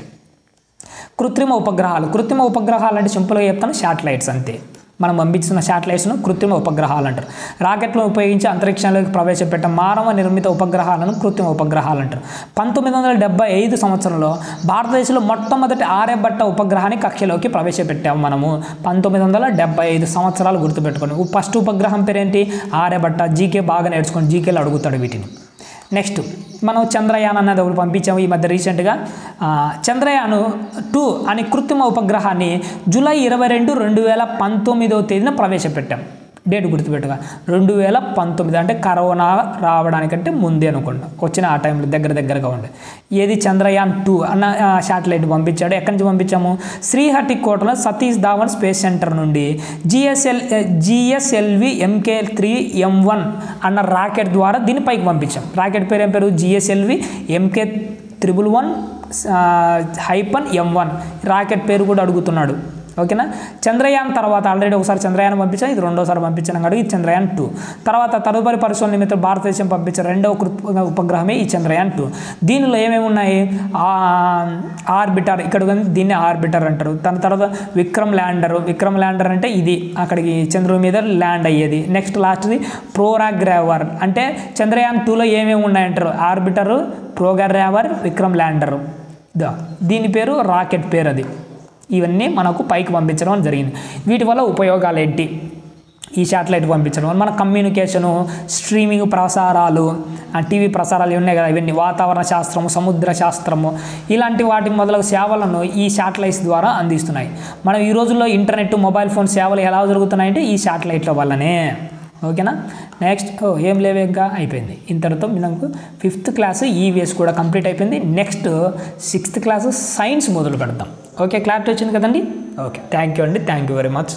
కృత్రిమ ఉపగ్రహాలు అంటే సింపుల్గా చెప్తాను, శాటిలైట్స్ అంతే. మనం పంపించిన శాటిలైట్స్ను కృత్రిమ ఉపగ్రహాలు అంటారు. రాకెట్లను ఉపయోగించి అంతరిక్షంలోకి ప్రవేశపెట్టిన మానవ నిర్మిత ఉపగ్రహాలను కృత్రిమ ఉపగ్రహాలు అంటారు. 1975 సంవత్సరంలో భారతదేశంలో మొట్టమొదటి ఆర్యభట్ట ఉపగ్రహాన్ని కక్షలోకి ప్రవేశపెట్టాము మనము. 1975 సంవత్సరాలు గుర్తుపెట్టుకోండి. ఫస్ట్ ఉపగ్రహం పేరేంటి, ఆర్యభట్ట. జీకే బాగా నేర్చుకోండి, జీకేలో అడుగుతాడు వీటిని. నెక్స్ట్ మనం చంద్రయాన్ అన్నది ఒకటి పంపించాము ఈ మధ్య రీసెంట్గా. చంద్రయాన్ 2 అనే కృత్రిమ ఉపగ్రహాన్ని జూలై 22, 2019 ప్రవేశపెట్టాం. డేట్ గుర్తుపెట్టుగా 2019 అంటే కరోనా రావడానికంటే ముందే అనుకోండి, వచ్చిన ఆ టైంలో దగ్గరగా ఉండే. ఏది చంద్రయాన్ 2 అన్న శాటిలైట్ పంపించాడు. ఎక్కడి నుంచి పంపించాము? శ్రీహరికోటలో సతీష్ ధావన్ స్పేస్ సెంటర్ నుండి GSLV MK3M1 అన్న రాకెట్ ద్వారా దీన్ని పైకి పంపించాం. రాకెట్ పేరు ఏం పేరు? GSLV MK311-M1 రాకెట్ పేరు కూడా అడుగుతున్నాడు. ఓకేనా. చంద్రయాన్ తర్వాత ఆల్రెడీ ఒకసారి చంద్రయాన్ పంపించాను, ఇది రెండోసారి పంపించాను కాదు, ఇది చంద్రయాన్ 2. తర్వాత తదుపరి పరిశోధన నిమిత్తం భారతదేశం పంపించిన రెండవ ఉపగ్రహమే ఈ చంద్రయాన్ 2. దీనిలో ఏమేమి ఉన్నాయి? ఆర్బిటర్, ఇక్కడ దీన్ని ఆర్బిటర్ అంటారు. దాని తర్వాత విక్రమ్ ల్యాండర్ అంటే ఇది అక్కడికి చంద్రుడి మీద ల్యాండ్ అయ్యేది. నెక్స్ట్ లాస్ట్ది ప్రోగ్రావర్, అంటే చంద్రయాన్ 2లో ఏమేమి ఉన్నాయంటారు? ఆర్బిటరు, ప్రోగ్రావర్, విక్రమ్ ల్యాండరు. దీని పేరు రాకెట్ పేరు అది. ఇవన్నీ మనకు పైకి పంపించడం జరిగింది. వీటి వల్ల ఉపయోగాలు ఏంటి? ఈ శాటిలైట్ పంపించడం మన కమ్యూనికేషను, స్ట్రీమింగ్ ప్రసారాలు, టీవీ ప్రసారాలు ఉన్నాయి కదా, ఇవన్నీ వాతావరణ శాస్త్రము, సముద్ర శాస్త్రము, ఇలాంటి వాటి మొదలగు సేవలను ఈ శాటిలైట్స్ ద్వారా అందిస్తున్నాయి. మనం ఈ రోజుల్లో ఇంటర్నెట్, మొబైల్ ఫోన్ సేవలు ఎలా జరుగుతున్నాయంటే ఈ శాటిలైట్ల వల్లనే. ఓకేనా. నెక్స్ట్ ఏం లేవు, ఇంకా అయిపోయింది. ఇంతటితో మనకు 5th క్లాస్ EVS కూడా కంప్లీట్ అయిపోయింది. నెక్స్ట్ 6th క్లాస్ సైన్స్ మొదలు పెడతాం. ఓకే, క్లారిటీ వచ్చింది కదండి. ఓకే, థ్యాంక్ యూ అండి, థ్యాంక్ యూ వెరీ మచ్.